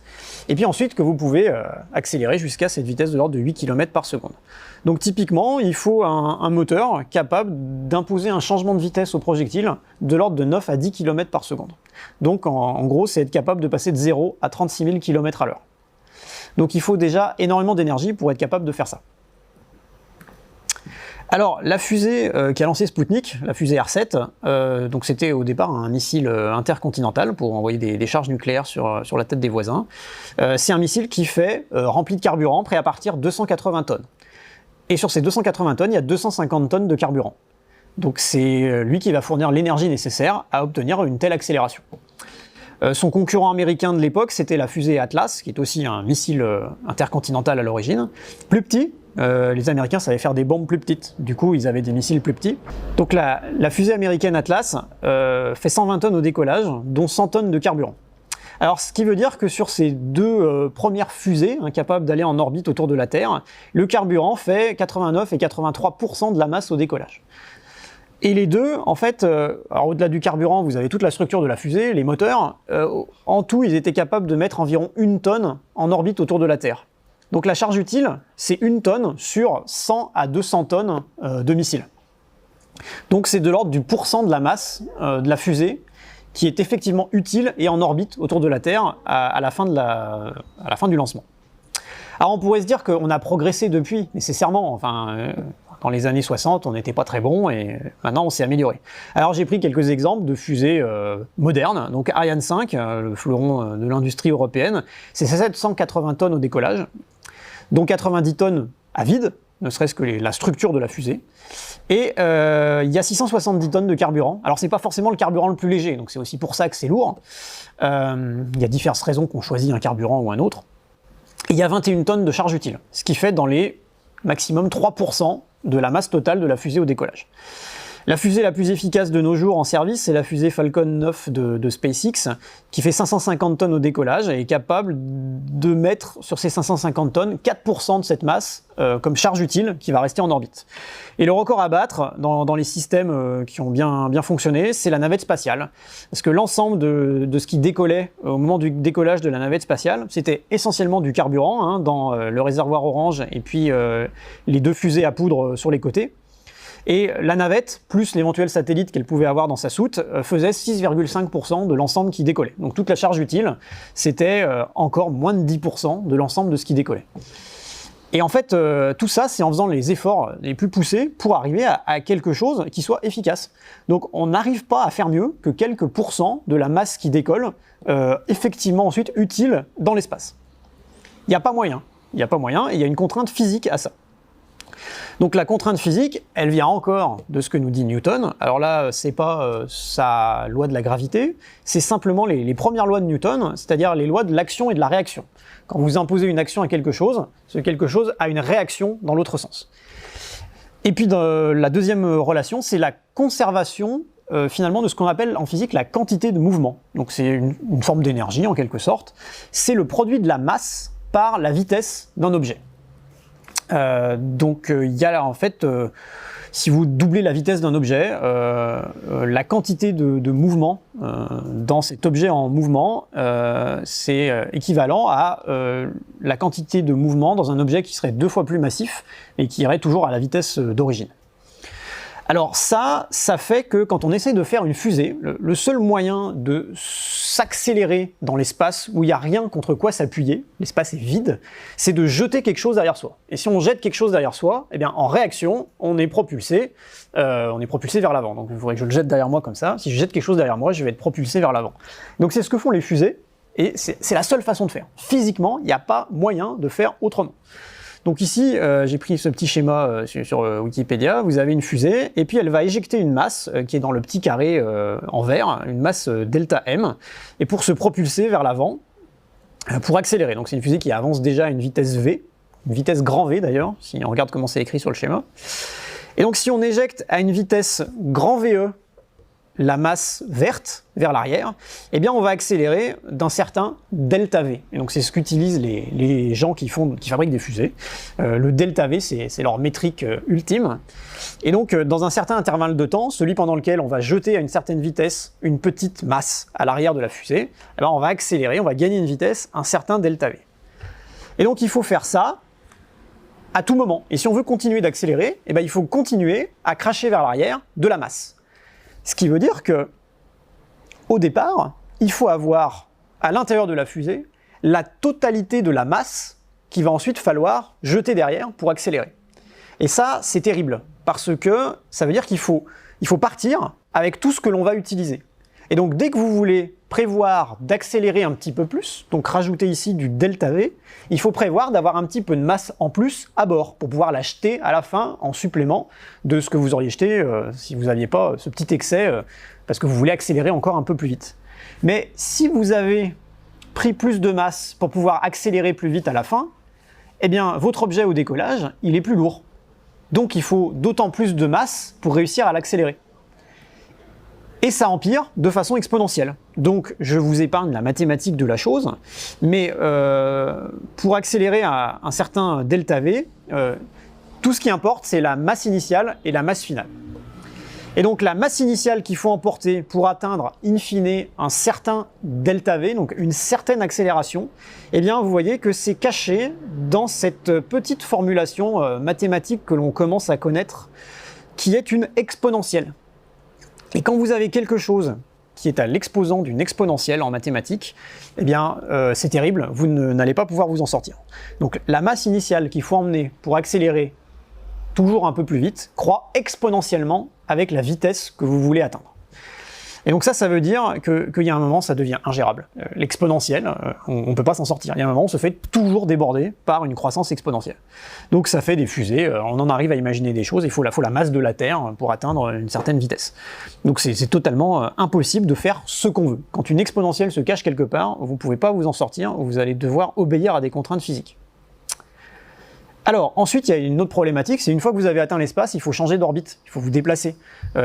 et puis ensuite que vous pouvez accélérer jusqu'à cette vitesse de l'ordre de 8 km par seconde. Donc typiquement, il faut un moteur capable d'imposer un changement de vitesse au projectile de l'ordre de 9 à 10 km par seconde. Donc en gros, c'est être capable de passer de 0 à 36 000 km à l'heure. Donc il faut déjà énormément d'énergie pour être capable de faire ça. Alors, la fusée qui a lancé Sputnik, la fusée R7, donc c'était au départ un missile intercontinental pour envoyer des charges nucléaires sur la tête des voisins. C'est un missile qui fait rempli de carburant, prêt à partir 280 tonnes. Et sur ces 280 tonnes, il y a 250 tonnes de carburant. Donc c'est lui qui va fournir l'énergie nécessaire à obtenir une telle accélération. Son concurrent américain de l'époque, c'était la fusée Atlas, qui est aussi un missile intercontinental à l'origine, plus petit. Les Américains savaient faire des bombes plus petites, du coup ils avaient des missiles plus petits. Donc la fusée américaine Atlas fait 120 tonnes au décollage, dont 100 tonnes de carburant. Alors ce qui veut dire que sur ces deux premières fusées, capables d'aller en orbite autour de la Terre, le carburant fait 89 et 83% de la masse au décollage. Et les deux, en fait, alors au-delà du carburant, vous avez toute la structure de la fusée, les moteurs. En tout, ils étaient capables de mettre environ 1 tonne en orbite autour de la Terre. Donc la charge utile, c'est 1 tonne sur 100 à 200 tonnes de missiles. Donc c'est de l'ordre du % de la masse de la fusée qui est effectivement utile et en orbite autour de la Terre à la fin du lancement. Alors on pourrait se dire qu'on a progressé depuis, nécessairement, enfin... Dans les années 60, on n'était pas très bon et maintenant on s'est amélioré. Alors j'ai pris quelques exemples de fusées modernes. Donc Ariane 5, le fleuron de l'industrie européenne, c'est 780 tonnes au décollage, dont 90 tonnes à vide, ne serait-ce que la structure de la fusée. Et il y a 670 tonnes de carburant. Alors c'est pas forcément le carburant le plus léger, donc c'est aussi pour ça que c'est lourd. Il y a diverses raisons qu'on choisit un carburant ou un autre. Et il y a 21 tonnes de charge utile, ce qui fait dans les maximum 3% de la masse totale de la fusée au décollage. La fusée la plus efficace de nos jours en service, c'est la fusée Falcon 9 de SpaceX, qui fait 550 tonnes au décollage et est capable de mettre sur ces 550 tonnes 4% de cette masse comme charge utile qui va rester en orbite. Et le record à battre dans les systèmes qui ont bien fonctionné, c'est la navette spatiale. Parce que l'ensemble de ce qui décollait au moment du décollage de la navette spatiale, c'était essentiellement du carburant dans le réservoir orange et puis les deux fusées à poudre sur les côtés. Et la navette, plus l'éventuel satellite qu'elle pouvait avoir dans sa soute, faisait 6,5% de l'ensemble qui décollait. Donc toute la charge utile, c'était encore moins de 10% de l'ensemble de ce qui décollait. Et en fait, tout ça, c'est en faisant les efforts les plus poussés pour arriver à quelque chose qui soit efficace. Donc on n'arrive pas à faire mieux que quelques pourcents de la masse qui décolle, effectivement ensuite utile dans l'espace. Il n'y a pas moyen. Il n'y a pas moyen, et il y a une contrainte physique à ça. Donc la contrainte physique, elle vient encore de ce que nous dit Newton. Alors là, c'est pas sa loi de la gravité, c'est simplement les premières lois de Newton, c'est-à-dire les lois de l'action et de la réaction. Quand vous imposez une action à quelque chose, ce quelque chose a une réaction dans l'autre sens. Et puis la deuxième relation, c'est la conservation finalement de ce qu'on appelle en physique la quantité de mouvement. Donc c'est une forme d'énergie en quelque sorte. C'est le produit de la masse par la vitesse d'un objet. Donc il y a là en fait, si vous doublez la vitesse d'un objet, la quantité de mouvement dans cet objet en mouvement, c'est équivalent à la quantité de mouvement dans un objet qui serait 2 fois plus massif et qui irait toujours à la vitesse d'origine. Alors ça fait que quand on essaie de faire une fusée, le seul moyen de s'accélérer dans l'espace où il n'y a rien contre quoi s'appuyer, l'espace est vide, c'est de jeter quelque chose derrière soi. Et si on jette quelque chose derrière soi, eh bien en réaction, on est propulsé vers l'avant. Donc il faudrait que je le jette derrière moi comme ça. Si je jette quelque chose derrière moi, je vais être propulsé vers l'avant. Donc c'est ce que font les fusées, et c'est la seule façon de faire. Physiquement, il n'y a pas moyen de faire autrement. Donc ici, j'ai pris ce petit schéma sur Wikipédia, vous avez une fusée, et puis elle va éjecter une masse qui est dans le petit carré en vert, une masse delta M, et pour se propulser vers l'avant, pour accélérer. Donc c'est une fusée qui avance déjà à une vitesse V, une vitesse grand V d'ailleurs, si on regarde comment c'est écrit sur le schéma. Et donc si on éjecte à une vitesse grand VE la masse verte vers l'arrière, eh bien on va accélérer d'un certain delta V. Et donc c'est ce qu'utilisent les gens qui fabriquent des fusées. Le delta V, c'est leur métrique ultime. Et donc dans un certain intervalle de temps, celui pendant lequel on va jeter à une certaine vitesse une petite masse à l'arrière de la fusée, eh bien on va accélérer, on va gagner une vitesse, un certain delta V. Et donc il faut faire ça à tout moment. Et si on veut continuer d'accélérer, eh bien il faut continuer à cracher vers l'arrière de la masse. Ce qui veut dire que, au départ, il faut avoir à l'intérieur de la fusée la totalité de la masse qu'il va ensuite falloir jeter derrière pour accélérer. Et ça, c'est terrible, parce que ça veut dire qu'il faut partir avec tout ce que l'on va utiliser. Et donc dès que vous voulez prévoir d'accélérer un petit peu plus, donc rajouter ici du delta V, il faut prévoir d'avoir un petit peu de masse en plus à bord pour pouvoir la jeter à la fin en supplément de ce que vous auriez jeté si vous n'aviez pas ce petit excès parce que vous voulez accélérer encore un peu plus vite. Mais si vous avez pris plus de masse pour pouvoir accélérer plus vite à la fin, eh bien votre objet au décollage, il est plus lourd. Donc il faut d'autant plus de masse pour réussir à l'accélérer. Et ça empire de façon exponentielle. Donc je vous épargne la mathématique de la chose, mais pour accélérer à un certain delta V, tout ce qui importe, c'est la masse initiale et la masse finale. Et donc la masse initiale qu'il faut emporter pour atteindre in fine un certain delta V, donc une certaine accélération, eh bien vous voyez que c'est caché dans cette petite formulation mathématique que l'on commence à connaître, qui est une exponentielle. Et quand vous avez quelque chose qui est à l'exposant d'une exponentielle en mathématiques, eh bien c'est terrible, vous n'allez pas pouvoir vous en sortir. Donc la masse initiale qu'il faut emmener pour accélérer toujours un peu plus vite croît exponentiellement avec la vitesse que vous voulez atteindre. Et donc ça veut dire qu'il y a un moment, ça devient ingérable. L'exponentielle, on ne peut pas s'en sortir. Il y a un moment, on se fait toujours déborder par une croissance exponentielle. Donc ça fait des fusées, on en arrive à imaginer des choses, il faut la masse de la Terre pour atteindre une certaine vitesse. Donc c'est totalement impossible de faire ce qu'on veut. Quand une exponentielle se cache quelque part, vous ne pouvez pas vous en sortir, vous allez devoir obéir à des contraintes physiques. Alors, ensuite, il y a une autre problématique, c'est une fois que vous avez atteint l'espace, il faut changer d'orbite, il faut vous déplacer.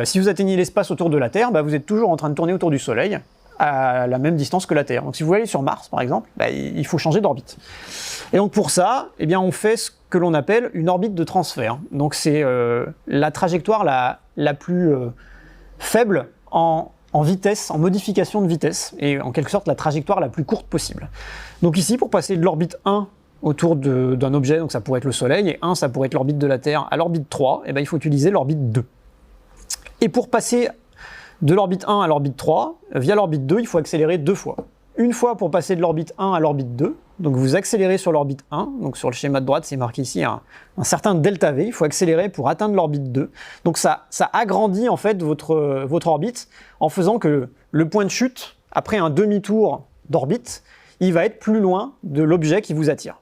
Si vous atteignez l'espace autour de la Terre, vous êtes toujours en train de tourner autour du Soleil, à la même distance que la Terre. Donc si vous voulez aller sur Mars, par exemple, il faut changer d'orbite. Et donc pour ça, eh bien, on fait ce que l'on appelle une orbite de transfert. Donc c'est la trajectoire la plus faible en vitesse, en modification de vitesse, et en quelque sorte la trajectoire la plus courte possible. Donc ici, pour passer de l'orbite 1 autour d'un objet, donc ça pourrait être le Soleil, et 1 ça pourrait être l'orbite de la Terre, à l'orbite 3, et il faut utiliser l'orbite 2. Et pour passer de l'orbite 1 à l'orbite 3, via l'orbite 2, il faut accélérer 2 fois. Une fois pour passer de l'orbite 1 à l'orbite 2, donc vous accélérez sur l'orbite 1, donc sur le schéma de droite c'est marqué ici un certain delta V, il faut accélérer pour atteindre l'orbite 2. Donc ça agrandit en fait votre orbite en faisant que le point de chute, après un demi-tour d'orbite, il va être plus loin de l'objet qui vous attire.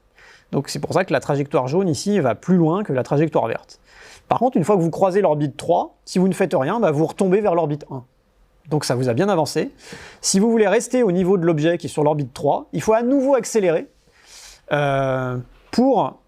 Donc c'est pour ça que la trajectoire jaune ici va plus loin que la trajectoire verte. Par contre, une fois que vous croisez l'orbite 3, si vous ne faites rien, vous retombez vers l'orbite 1. Donc ça vous a bien avancé. Si vous voulez rester au niveau de l'objet qui est sur l'orbite 3, il faut à nouveau accélérer pour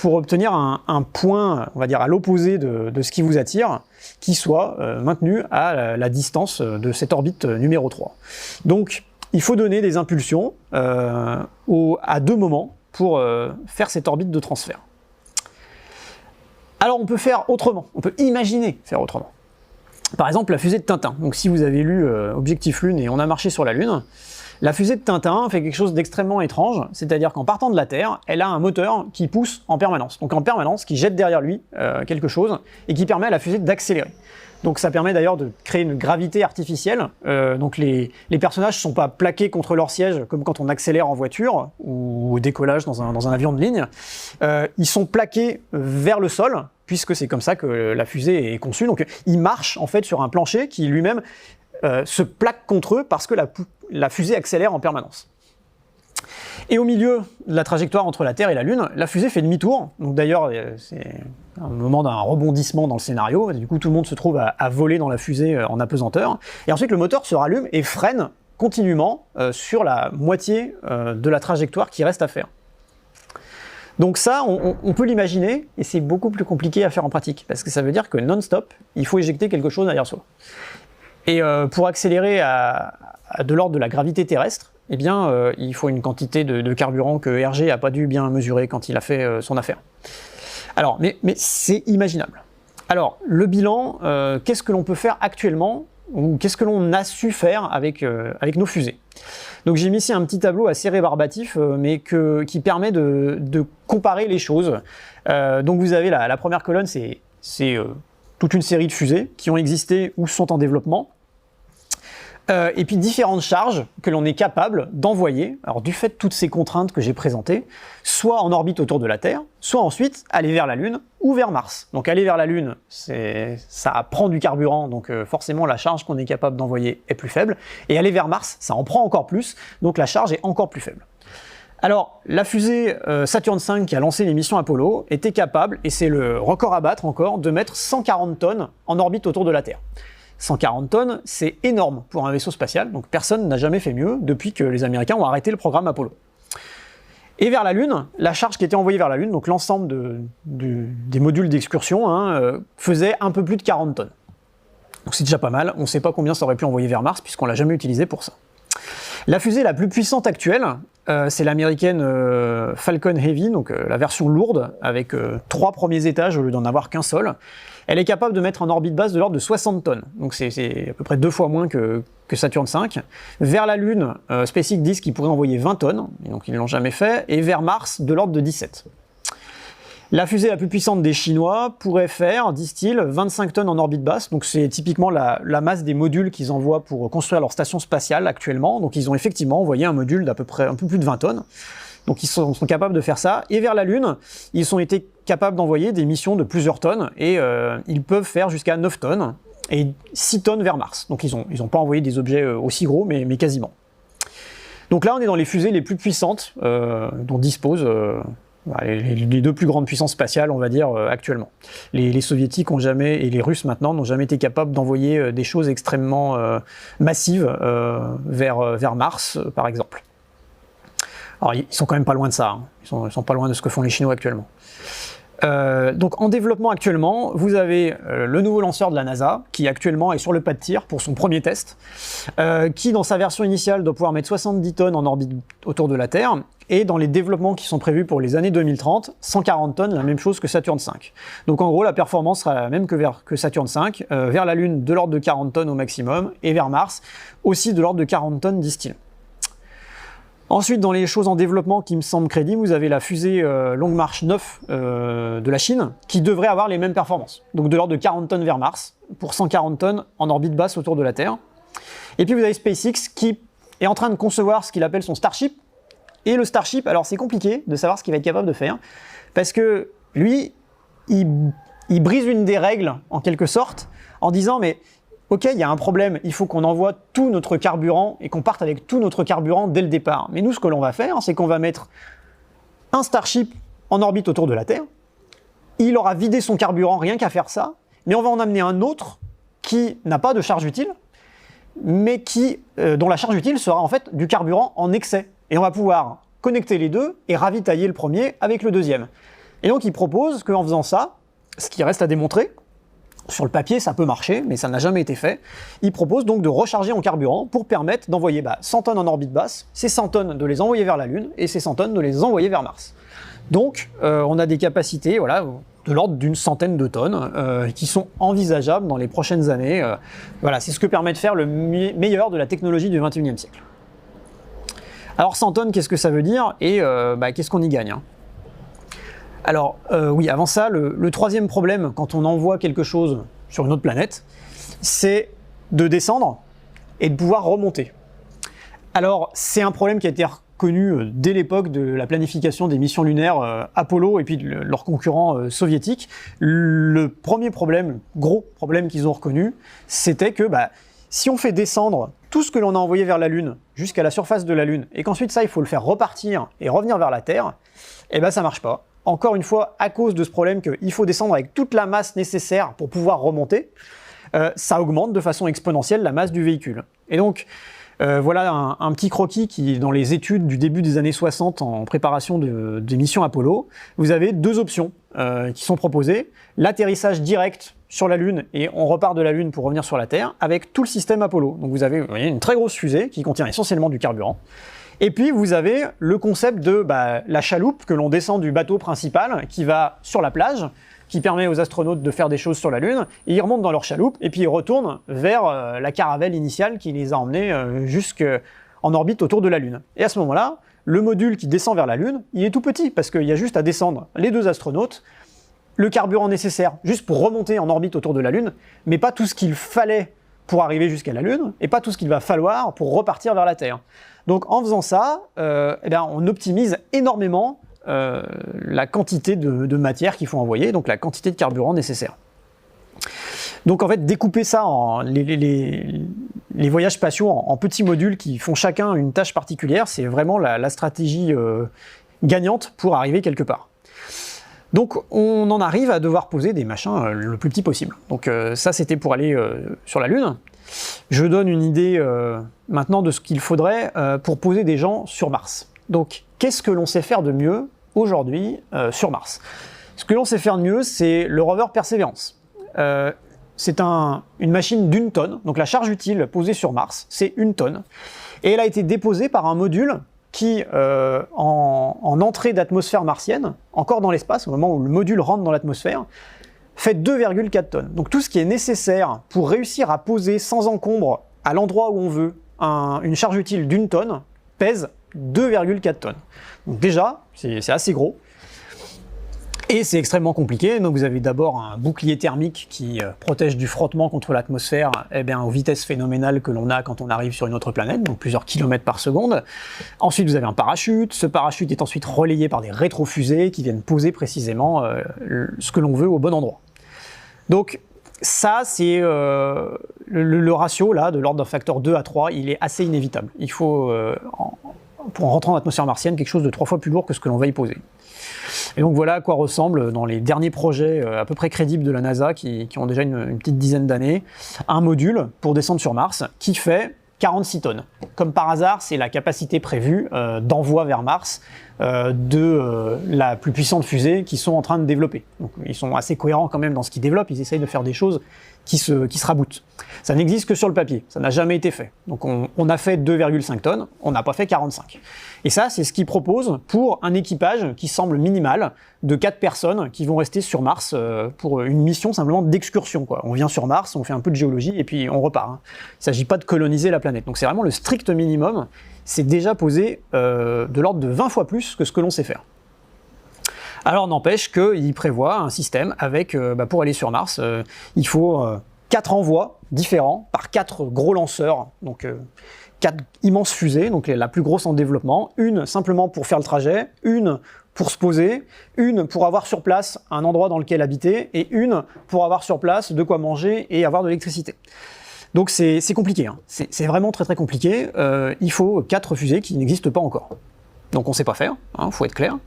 obtenir un point, on va dire, à l'opposé de ce qui vous attire, qui soit maintenu à la distance de cette orbite numéro 3. Donc il faut donner des impulsions à 2 moments pour faire cette orbite de transfert. Alors on peut faire autrement, on peut imaginer faire autrement. Par exemple, la fusée de Tintin. Donc si vous avez lu Objectif Lune et On a marché sur la Lune, la fusée de Tintin fait quelque chose d'extrêmement étrange, c'est-à-dire qu'en partant de la Terre, elle a un moteur qui pousse en permanence. Donc en permanence, qui jette derrière lui quelque chose et qui permet à la fusée d'accélérer. Donc ça permet d'ailleurs de créer une gravité artificielle. Donc les personnages ne sont pas plaqués contre leur siège comme quand on accélère en voiture ou au décollage dans un avion de ligne. Ils sont plaqués vers le sol, puisque c'est comme ça que la fusée est conçue. Donc ils marchent en fait sur un plancher qui lui-même se plaque contre eux parce que la fusée accélère en permanence. Et au milieu de la trajectoire entre la Terre et la Lune, la fusée fait demi-tour. Donc d'ailleurs, c'est un moment d'un rebondissement dans le scénario. Du coup, tout le monde se trouve à voler dans la fusée en apesanteur. Et ensuite, le moteur se rallume et freine continuellement sur la moitié de la trajectoire qui reste à faire. Donc ça, on peut l'imaginer, et c'est beaucoup plus compliqué à faire en pratique, parce que ça veut dire que non-stop, il faut éjecter quelque chose derrière soi. Et pour accélérer à de l'ordre de la gravité terrestre, eh bien, il faut une quantité de carburant que Hergé n'a pas dû bien mesurer quand il a fait son affaire. Alors, mais c'est imaginable. Alors, le bilan, qu'est-ce que l'on peut faire actuellement, ou qu'est-ce que l'on a su faire avec nos fusées? Donc j'ai mis ici un petit tableau assez rébarbatif, mais qui permet de comparer les choses. Donc vous avez la première colonne, c'est toute une série de fusées qui ont existé ou sont en développement. Et puis différentes charges que l'on est capable d'envoyer, alors du fait de toutes ces contraintes que j'ai présentées, soit en orbite autour de la Terre, soit ensuite aller vers la Lune ou vers Mars. Donc aller vers la Lune, ça prend du carburant, donc forcément la charge qu'on est capable d'envoyer est plus faible, et aller vers Mars, ça en prend encore plus, donc la charge est encore plus faible. Alors, la fusée Saturn V qui a lancé les missions Apollo était capable, et c'est le record à battre encore, de mettre 140 tonnes en orbite autour de la Terre. 140 tonnes, c'est énorme pour un vaisseau spatial, donc personne n'a jamais fait mieux depuis que les Américains ont arrêté le programme Apollo. Et vers la Lune, la charge qui était envoyée vers la Lune, donc l'ensemble des modules d'excursion, faisait un peu plus de 40 tonnes. Donc c'est déjà pas mal, on ne sait pas combien ça aurait pu envoyer vers Mars, puisqu'on ne l'a jamais utilisé pour ça. La fusée la plus puissante actuelle, c'est l'américaine Falcon Heavy, donc la version lourde, avec 3 premiers étages au lieu d'en avoir qu'un seul. Elle est capable de mettre en orbite basse de l'ordre de 60 tonnes, donc c'est à peu près 2 fois moins que Saturn V. Vers la Lune, SpaceX disent qu'ils pourraient envoyer 20 tonnes, et donc ils ne l'ont jamais fait, et vers Mars, de l'ordre de 17. La fusée la plus puissante des Chinois pourrait faire, disent-ils, 25 tonnes en orbite basse, donc c'est typiquement la masse des modules qu'ils envoient pour construire leur station spatiale actuellement, donc ils ont effectivement envoyé un module d'à peu près un peu plus de 20 tonnes. Donc ils sont capables de faire ça. Et vers la Lune, ils ont été capables d'envoyer des missions de plusieurs tonnes, et ils peuvent faire jusqu'à 9 tonnes, et 6 tonnes vers Mars. Donc ils ont pas envoyé des objets aussi gros, mais quasiment. Donc là, on est dans les fusées les plus puissantes dont disposent les 2 plus grandes puissances spatiales, on va dire, actuellement. Les soviétiques ont jamais, et les Russes maintenant, n'ont jamais été capables d'envoyer des choses extrêmement massives vers Mars, par exemple. Alors, ils sont quand même pas loin de ça, hein. Ils sont pas loin de ce que font les Chinois actuellement. Donc en développement actuellement, vous avez le nouveau lanceur de la NASA, qui actuellement est sur le pas de tir pour son premier test, qui dans sa version initiale doit pouvoir mettre 70 tonnes en orbite autour de la Terre, et dans les développements qui sont prévus pour les années 2030, 140 tonnes, la même chose que Saturn V. Donc en gros, la performance sera la même que Saturn V, vers la Lune de l'ordre de 40 tonnes au maximum, et vers Mars aussi de l'ordre de 40 tonnes, disent-ils. Ensuite, dans les choses en développement qui me semblent crédibles, vous avez la fusée Longue Marche 9 de la Chine, qui devrait avoir les mêmes performances. Donc de l'ordre de 40 tonnes vers Mars, pour 140 tonnes en orbite basse autour de la Terre. Et puis vous avez SpaceX qui est en train de concevoir ce qu'il appelle son Starship. Et le Starship, alors c'est compliqué de savoir ce qu'il va être capable de faire, parce que lui, il brise une des règles, en quelque sorte, en disant, mais ok, il y a un problème, il faut qu'on envoie tout notre carburant et qu'on parte avec tout notre carburant dès le départ. Mais nous, ce que l'on va faire, c'est qu'on va mettre un Starship en orbite autour de la Terre, il aura vidé son carburant rien qu'à faire ça, mais on va en amener un autre qui n'a pas de charge utile, mais dont la charge utile sera en fait du carburant en excès. Et on va pouvoir connecter les deux et ravitailler le premier avec le deuxième. Et donc il propose qu'en faisant ça, ce qui reste à démontrer, sur le papier ça peut marcher, mais ça n'a jamais été fait, il propose donc de recharger en carburant pour permettre d'envoyer 100 tonnes en orbite basse, ces 100 tonnes de les envoyer vers la Lune, et ces 100 tonnes de les envoyer vers Mars. Donc on a des capacités de l'ordre d'une centaine de tonnes qui sont envisageables dans les prochaines années. C'est ce que permet de faire le meilleur de la technologie du XXIe siècle. Alors 100 tonnes, qu'est-ce que ça veut dire et qu'est-ce qu'on y gagne, hein? Alors oui, avant ça, le troisième problème quand on envoie quelque chose sur une autre planète, c'est de descendre et de pouvoir remonter. Alors c'est un problème qui a été reconnu dès l'époque de la planification des missions lunaires Apollo et puis de leurs concurrents soviétiques. Le premier problème, gros problème qu'ils ont reconnu, c'était que si on fait descendre tout ce que l'on a envoyé vers la Lune jusqu'à la surface de la Lune et qu'ensuite ça il faut le faire repartir et revenir vers la Terre, ça marche pas. Encore une fois, à cause de ce problème qu'il faut descendre avec toute la masse nécessaire pour pouvoir remonter, ça augmente de façon exponentielle la masse du véhicule. Et donc, voilà un petit croquis qui, dans les études du début des années 60 en préparation des missions Apollo, vous avez deux options qui sont proposées. L'atterrissage direct sur la Lune et on repart de la Lune pour revenir sur la Terre avec tout le système Apollo. Donc vous avez une très grosse fusée qui contient essentiellement du carburant. Et puis vous avez le concept de la chaloupe que l'on descend du bateau principal qui va sur la plage, qui permet aux astronautes de faire des choses sur la Lune, et ils remontent dans leur chaloupe et puis ils retournent vers la caravelle initiale qui les a emmenés jusqu'en orbite autour de la Lune. Et à ce moment-là, le module qui descend vers la Lune, il est tout petit parce qu'il y a juste à descendre les deux astronautes, le carburant nécessaire juste pour remonter en orbite autour de la Lune, mais pas tout ce qu'il fallait pour arriver jusqu'à la Lune, et pas tout ce qu'il va falloir pour repartir vers la Terre. Donc en faisant ça, on optimise énormément la quantité de matière qu'il faut envoyer, donc la quantité de carburant nécessaire. Donc en fait, découper ça les voyages spatiaux en petits modules qui font chacun une tâche particulière, c'est vraiment la stratégie gagnante pour arriver quelque part. Donc on en arrive à devoir poser des machins le plus petit possible. Donc ça c'était pour aller sur la Lune. Je donne une idée maintenant de ce qu'il faudrait pour poser des gens sur Mars. Donc qu'est-ce que l'on sait faire de mieux aujourd'hui sur Mars? Ce que l'on sait faire de mieux, c'est le rover Perseverance. C'est une machine d'1 tonne, donc la charge utile posée sur Mars, c'est 1 tonne. Et elle a été déposée par un module qui, en entrée d'atmosphère martienne, encore dans l'espace, au moment où le module rentre dans l'atmosphère, fait 2,4 tonnes. Donc tout ce qui est nécessaire pour réussir à poser sans encombre à l'endroit où on veut une charge utile d'1 tonne pèse 2,4 tonnes. Donc déjà, c'est assez gros. Et c'est extrêmement compliqué, donc vous avez d'abord un bouclier thermique qui protège du frottement contre l'atmosphère aux vitesses phénoménales que l'on a quand on arrive sur une autre planète, donc plusieurs kilomètres par seconde. Ensuite vous avez un parachute, ce parachute est ensuite relayé par des rétrofusées qui viennent poser précisément ce que l'on veut au bon endroit. Donc ça c'est le ratio là de l'ordre d'un facteur 2 à 3, il est assez inévitable. Il faut, pour en rentrant dans l'atmosphère martienne, quelque chose de 3 fois plus lourd que ce que l'on va y poser. Et donc voilà à quoi ressemble, dans les derniers projets à peu près crédibles de la NASA, qui ont déjà une petite dizaine d'années, un module pour descendre sur Mars qui fait 46 tonnes. Comme par hasard, c'est la capacité prévue d'envoi vers Mars de la plus puissante fusée qu'ils sont en train de développer. Donc ils sont assez cohérents quand même dans ce qu'ils développent, ils essayent de faire des choses qui se raboutent. Ça n'existe que sur le papier, ça n'a jamais été fait. Donc on a fait 2,5 tonnes, on n'a pas fait 45. Et ça, c'est ce qu'ils proposent pour un équipage qui semble minimal, de 4 personnes qui vont rester sur Mars pour une mission simplement d'excursion, quoi. On vient sur Mars, on fait un peu de géologie et puis on repart, hein. Il ne s'agit pas de coloniser la planète. Donc c'est vraiment le strict minimum c'est déjà posé de l'ordre de 20 fois plus que ce que l'on sait faire. Alors n'empêche qu'il prévoit un système avec, pour aller sur Mars, il faut 4 envois différents par 4 gros lanceurs, donc 4 immenses fusées, donc la plus grosse en développement, une simplement pour faire le trajet, une pour se poser, une pour avoir sur place un endroit dans lequel habiter, et une pour avoir sur place de quoi manger et avoir de l'électricité. Donc c'est compliqué, hein. C'est vraiment très très compliqué. Il faut 4 fusées qui n'existent pas encore. Donc on ne sait pas faire, hein, faut être clair.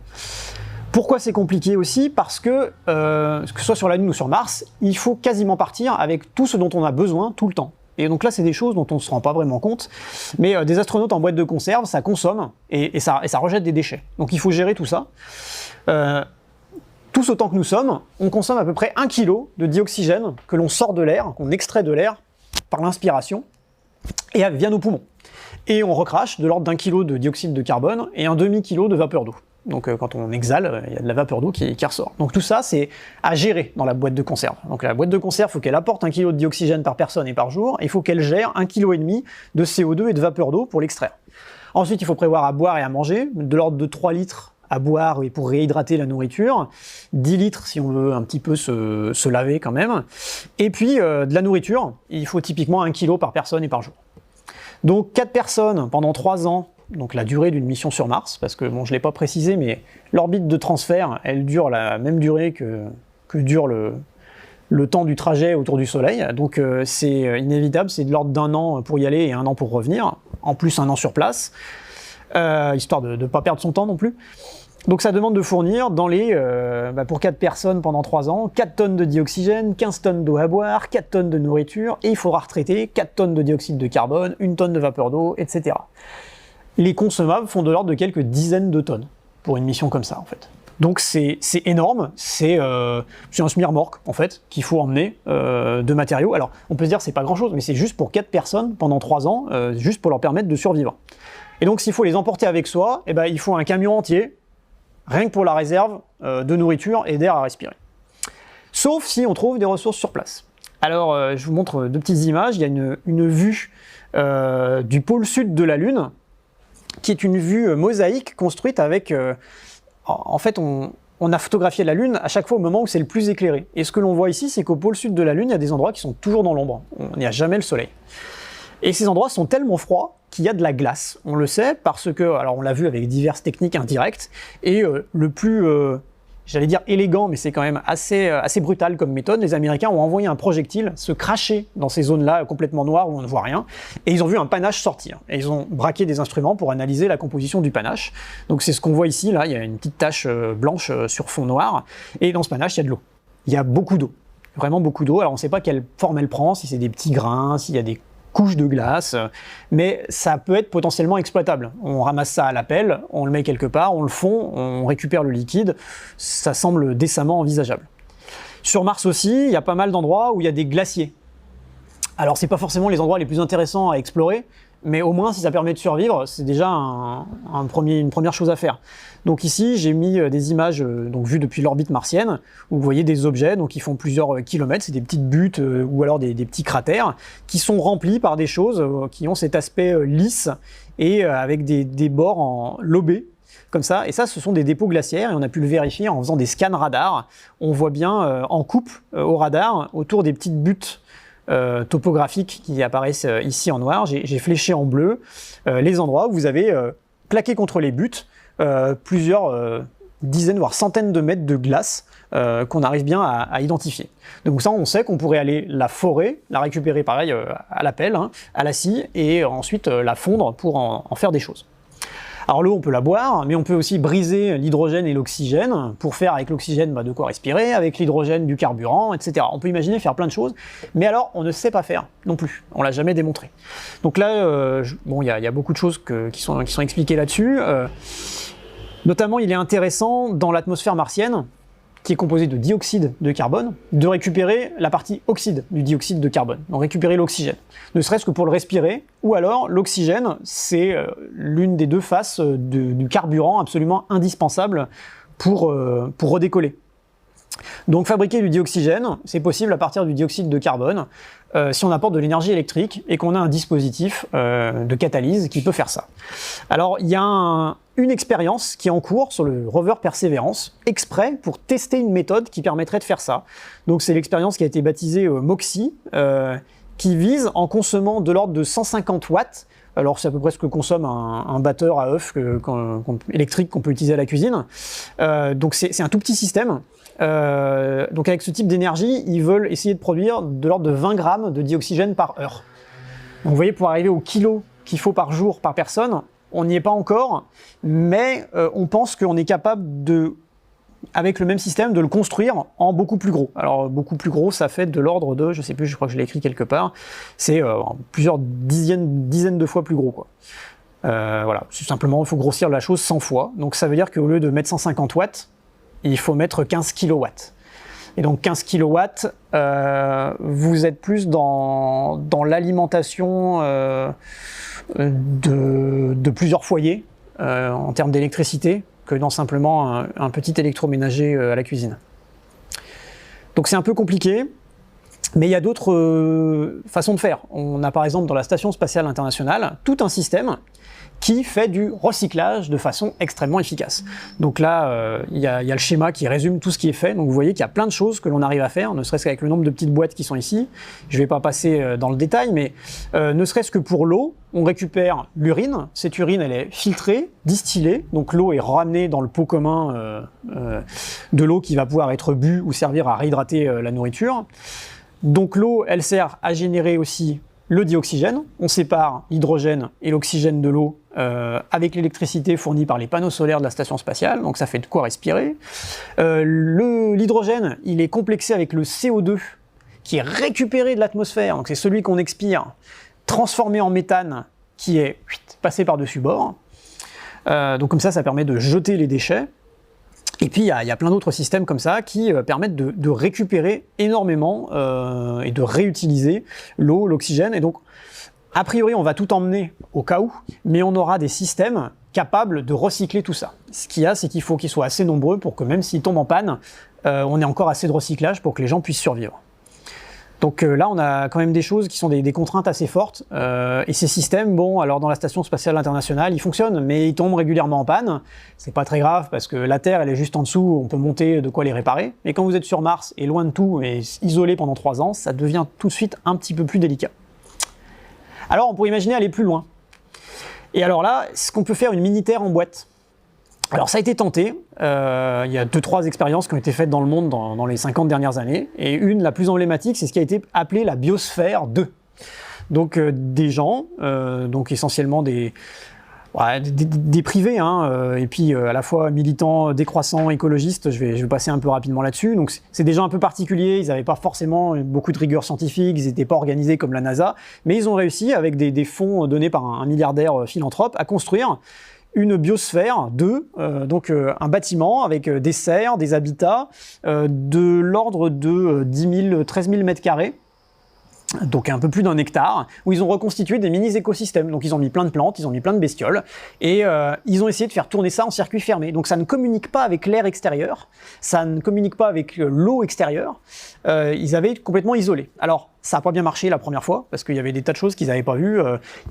Pourquoi c'est compliqué aussi? Parce que ce soit sur la Lune ou sur Mars, il faut quasiment partir avec tout ce dont on a besoin tout le temps. Et donc là, c'est des choses dont on ne se rend pas vraiment compte, mais des astronautes en boîte de conserve, ça consomme et ça rejette des déchets. Donc il faut gérer tout ça. Tous autant que nous sommes, on consomme à peu près 1 kg de dioxygène que l'on sort de l'air, qu'on extrait de l'air par l'inspiration, et via nos poumons. Et on recrache de l'ordre d'1 kg de dioxyde de carbone et un demi-kilo de vapeur d'eau. Donc quand on exhale, il y a de la vapeur d'eau qui ressort. Donc tout ça, c'est à gérer dans la boîte de conserve. Donc la boîte de conserve, il faut qu'elle apporte 1 kg de dioxygène par personne et par jour, et il faut qu'elle gère 1,5 kg de CO2 et de vapeur d'eau pour l'extraire. Ensuite, il faut prévoir à boire et à manger, de l'ordre de 3 litres à boire et pour réhydrater la nourriture, 10 litres si on veut un petit peu se laver quand même, et puis de la nourriture, il faut typiquement 1 kg par personne et par jour. Donc 4 personnes pendant 3 ans, donc la durée d'une mission sur Mars, parce que bon, je ne l'ai pas précisé, mais l'orbite de transfert, elle dure la même durée que dure le temps du trajet autour du Soleil, donc c'est inévitable, c'est de l'ordre d'1 an pour y aller et 1 an pour revenir, en plus 1 an sur place, histoire de ne pas perdre son temps non plus. Donc ça demande de fournir dans pour 4 personnes pendant 3 ans, 4 tonnes de dioxygène, 15 tonnes d'eau à boire, 4 tonnes de nourriture, et il faudra retraiter 4 tonnes de dioxyde de carbone, 1 tonne de vapeur d'eau, etc. Les consommables font de l'ordre de quelques dizaines de tonnes pour une mission comme ça en fait. Donc c'est énorme, c'est un semi-remorque en fait qu'il faut emmener de matériaux. Alors on peut se dire c'est pas grand chose, mais c'est juste pour 4 personnes pendant 3 ans, juste pour leur permettre de survivre. Et donc s'il faut les emporter avec soi, eh ben, il faut un camion entier, rien que pour la réserve de nourriture et d'air à respirer. Sauf si on trouve des ressources sur place. Alors je vous montre 2 petites images, il y a une vue du pôle sud de la Lune, qui est une vue mosaïque construite avec... en fait, on a photographié la Lune à chaque fois au moment où c'est le plus éclairé. Et ce que l'on voit ici, c'est qu'au pôle sud de la Lune, il y a des endroits qui sont toujours dans l'ombre. On n'y a jamais le soleil. Et ces endroits sont tellement froids qu'il y a de la glace. On le sait parce que, alors on l'a vu avec diverses techniques indirectes, et le plus... j'allais dire élégant, mais c'est quand même assez brutal comme méthode. Les Américains ont envoyé un projectile se cracher dans ces zones-là complètement noires où on ne voit rien, et ils ont vu un panache sortir. Et ils ont braqué des instruments pour analyser la composition du panache. Donc c'est ce qu'on voit ici, là, il y a une petite tache blanche sur fond noir, et dans ce panache, il y a de l'eau. Il y a beaucoup d'eau, vraiment beaucoup d'eau. Alors on ne sait pas quelle forme elle prend, si c'est des petits grains, s'il y a des couches de glace, mais ça peut être potentiellement exploitable. On ramasse ça à la pelle, on le met quelque part, on le fond, on récupère le liquide, ça semble décemment envisageable. Sur Mars aussi, il y a pas mal d'endroits où il y a des glaciers. Alors c'est pas forcément les endroits les plus intéressants à explorer, mais au moins si ça permet de survivre, c'est déjà une première chose à faire. Donc ici j'ai mis des images donc vues depuis l'orbite martienne, où vous voyez des objets donc qui font plusieurs kilomètres, c'est des petites buttes ou alors des petits cratères, qui sont remplis par des choses qui ont cet aspect lisse et avec des bords en lobés, comme ça, et ça ce sont des dépôts glaciaires, et on a pu le vérifier en faisant des scans radar. On voit bien en coupe au radar, autour des petites buttes topographiques qui apparaissent ici en noir, j'ai fléché en bleu les endroits où vous avez plaqué contre les buttes plusieurs dizaines voire centaines de mètres de glace qu'on arrive bien à identifier. Donc ça on sait qu'on pourrait aller la forer, la récupérer pareil à la pelle, hein, à la scie, et ensuite la fondre pour en faire des choses. Alors l'eau on peut la boire, mais on peut aussi briser l'hydrogène et l'oxygène pour faire avec l'oxygène de quoi respirer, avec l'hydrogène du carburant, etc. On peut imaginer faire plein de choses, mais alors on ne sait pas faire non plus, on l'a jamais démontré. Donc là, bon, il y a beaucoup de choses qui sont expliquées là-dessus. Notamment il est intéressant dans l'atmosphère martienne, qui est composée de dioxyde de carbone, de récupérer la partie oxyde du dioxyde de carbone, donc récupérer l'oxygène, ne serait-ce que pour le respirer, ou alors l'oxygène, c'est l'une des 2 faces du carburant absolument indispensable pour redécoller. Donc fabriquer du dioxygène, c'est possible à partir du dioxyde de carbone, si on apporte de l'énergie électrique et qu'on a un dispositif de catalyse qui peut faire ça. Alors il y a une expérience qui est en cours sur le rover Perseverance, exprès pour tester une méthode qui permettrait de faire ça. Donc c'est l'expérience qui a été baptisée MOXIE, qui vise, en consommant de l'ordre de 150 watts, alors c'est à peu près ce que consomme un batteur à œufs électrique qu'on peut utiliser à la cuisine, donc c'est un tout petit système. Donc avec ce type d'énergie, ils veulent essayer de produire de l'ordre de 20 grammes de dioxygène par heure. Donc vous voyez, pour arriver au kilo qu'il faut par jour par personne, on n'y est pas encore, mais on pense qu'on est capable de, avec le même système, de le construire en beaucoup plus gros. Alors beaucoup plus gros, ça fait de l'ordre de, je sais plus, je crois que je l'ai écrit quelque part, c'est plusieurs dizaines de fois plus gros, quoi. Voilà, c'est simplement, il faut grossir la chose 100 fois. Donc ça veut dire qu'au lieu de mettre 150 watts, il faut mettre 15 kilowatts. Et donc 15 kilowatts, vous êtes plus dans l'alimentation de plusieurs foyers en termes d'électricité que dans simplement un petit électroménager à la cuisine. Donc c'est un peu compliqué, mais il y a d'autres façons de faire. On a par exemple dans la Station Spatiale Internationale tout un système qui fait du recyclage de façon extrêmement efficace. Donc là, il y a le schéma qui résume tout ce qui est fait. Donc vous voyez qu'il y a plein de choses que l'on arrive à faire, ne serait-ce qu'avec le nombre de petites boîtes qui sont ici. Je ne vais pas passer dans le détail, mais ne serait-ce que pour l'eau, on récupère l'urine. Cette urine, elle est filtrée, distillée. Donc l'eau est ramenée dans le pot commun de l'eau qui va pouvoir être bu ou servir à réhydrater la nourriture. Donc l'eau, elle sert à générer aussi le dioxygène. On sépare l'hydrogène et l'oxygène de l'eau avec l'électricité fournie par les panneaux solaires de la station spatiale, donc ça fait de quoi respirer. L'hydrogène, il est complexé avec le CO2 qui est récupéré de l'atmosphère, donc c'est celui qu'on expire, transformé en méthane qui est passé par-dessus bord. Donc comme ça permet de jeter les déchets. Et puis il y a plein d'autres systèmes comme ça qui permettent de récupérer énormément et de réutiliser l'eau, l'oxygène. Et donc a priori on va tout emmener au cas où, mais on aura des systèmes capables de recycler tout ça. Ce qu'il y a, c'est qu'il faut qu'ils soient assez nombreux pour que même s'ils tombent en panne, on ait encore assez de recyclage pour que les gens puissent survivre. Donc là, on a quand même des choses qui sont des contraintes assez fortes. Et ces systèmes, bon, alors dans la Station Spatiale Internationale, ils fonctionnent, mais ils tombent régulièrement en panne. C'est pas très grave parce que la Terre, elle est juste en dessous, on peut monter de quoi les réparer. Mais quand vous êtes sur Mars et loin de tout et isolé pendant 3 ans, ça devient tout de suite un petit peu plus délicat. Alors on pourrait imaginer aller plus loin. Et alors là, est-ce qu'on peut faire une mini-Terre en boîte ? Alors ça a été tenté, il y a 2-3 expériences qui ont été faites dans le monde dans les 50 dernières années, et une, la plus emblématique, c'est ce qui a été appelé la biosphère 2. Donc des gens, donc essentiellement des privés, hein, et puis à la fois militants, décroissants, écologistes, je vais passer un peu rapidement là-dessus. Donc c'est des gens un peu particuliers, ils n'avaient pas forcément beaucoup de rigueur scientifique, ils n'étaient pas organisés comme la NASA, mais ils ont réussi, avec des fonds donnés par un milliardaire philanthrope, à construire une biosphère 2, donc un bâtiment avec des serres, des habitats de l'ordre de 13 000 mètres carrés, donc un peu plus d'1 hectare, où ils ont reconstitué des mini-écosystèmes. Donc ils ont mis plein de plantes, ils ont mis plein de bestioles, et ils ont essayé de faire tourner ça en circuit fermé. Donc ça ne communique pas avec l'air extérieur, ça ne communique pas avec l'eau extérieure, ils avaient complètement isolé. Alors ça n'a pas bien marché la première fois, parce qu'il y avait des tas de choses qu'ils n'avaient pas vues.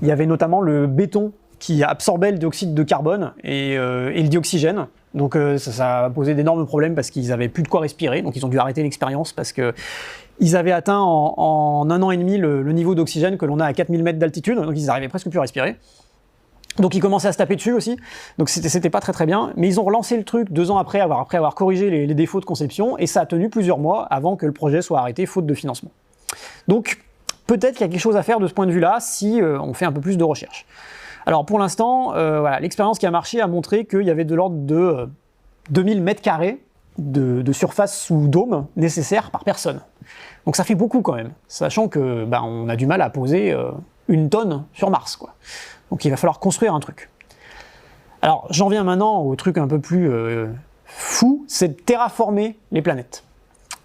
Il y avait notamment le béton qui absorbait le dioxyde de carbone et le dioxygène. Donc ça a posé d'énormes problèmes parce qu'ils n'avaient plus de quoi respirer, donc ils ont dû arrêter l'expérience parce qu'ils avaient atteint en 1 an et demi le niveau d'oxygène que l'on a à 4000 mètres d'altitude, donc ils n'arrivaient presque plus à respirer. Donc ils commençaient à se taper dessus aussi, donc c'était pas très bien, mais ils ont relancé le truc 2 ans après avoir corrigé les défauts de conception, et ça a tenu plusieurs mois avant que le projet soit arrêté faute de financement. Donc peut-être qu'il y a quelque chose à faire de ce point de vue-là si on fait un peu plus de recherche. Alors pour l'instant, voilà, l'expérience qui a marché a montré qu'il y avait de l'ordre de 2000 mètres carrés de surface sous dôme nécessaire par personne. Donc ça fait beaucoup quand même, sachant que on a du mal à poser 1 tonne sur Mars, quoi. Donc il va falloir construire un truc. Alors j'en viens maintenant au truc un peu plus fou, c'est de terraformer les planètes.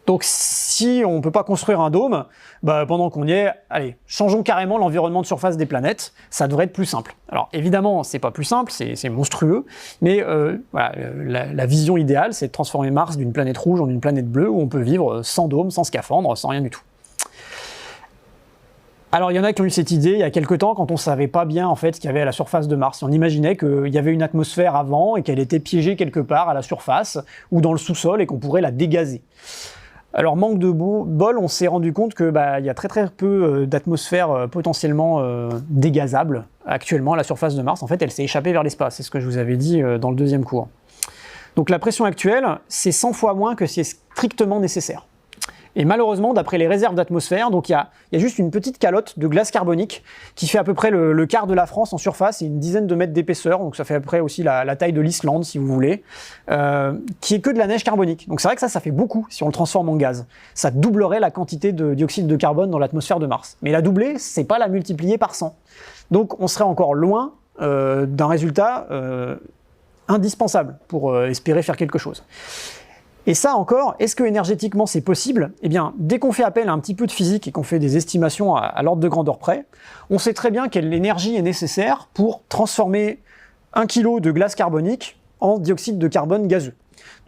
Donc si on ne peut pas construire un dôme, bah, pendant qu'on y est, allez, changeons carrément l'environnement de surface des planètes, ça devrait être plus simple. Alors évidemment, c'est pas plus simple, c'est monstrueux, mais voilà, la vision idéale, c'est de transformer Mars d'une planète rouge en une planète bleue où on peut vivre sans dôme, sans scaphandre, sans rien du tout. Alors il y en a qui ont eu cette idée il y a quelques temps quand on savait pas bien en fait ce qu'il y avait à la surface de Mars. On imaginait qu'il y avait une atmosphère avant et qu'elle était piégée quelque part à la surface ou dans le sous-sol et qu'on pourrait la dégazer. Alors manque de bol, on s'est rendu compte que il y a très peu d'atmosphère potentiellement dégazable actuellement à la surface de Mars. En fait, elle s'est échappée vers l'espace, c'est ce que je vous avais dit dans le deuxième cours. Donc la pression actuelle, c'est 100 fois moins que c'est strictement nécessaire. Et malheureusement, d'après les réserves d'atmosphère, donc il y a juste une petite calotte de glace carbonique qui fait à peu près le quart de la France en surface et une dizaine de mètres d'épaisseur, donc ça fait à peu près aussi la taille de l'Islande si vous voulez, qui est que de la neige carbonique. Donc c'est vrai que ça fait beaucoup si on le transforme en gaz. Ça doublerait la quantité de dioxyde de carbone dans l'atmosphère de Mars. Mais la doubler, c'est pas la multiplier par 100. Donc on serait encore loin d'un résultat indispensable pour espérer faire quelque chose. Et ça encore, est-ce que énergétiquement c'est possible? Eh bien, dès qu'on fait appel à un petit peu de physique et qu'on fait des estimations à l'ordre de grandeur près, on sait très bien quelle énergie est nécessaire pour transformer 1 kg de glace carbonique en dioxyde de carbone gazeux.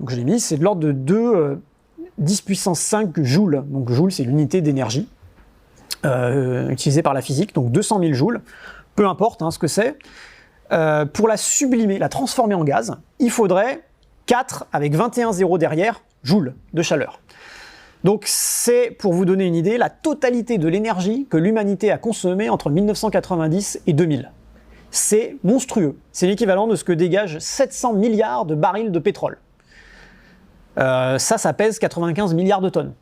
Donc je l'ai mis, c'est de l'ordre de 2 10 puissance 5 joules. Donc joule, c'est l'unité d'énergie utilisée par la physique, donc 200 000 joules, peu importe ce que c'est. Pour la sublimer, la transformer en gaz, il faudrait 4 avec 21 zéros derrière joules de chaleur. Donc c'est, pour vous donner une idée, la totalité de l'énergie que l'humanité a consommée entre 1990 et 2000. C'est monstrueux. C'est l'équivalent de ce que dégagent 700 milliards de barils de pétrole. Ça pèse 95 milliards de tonnes.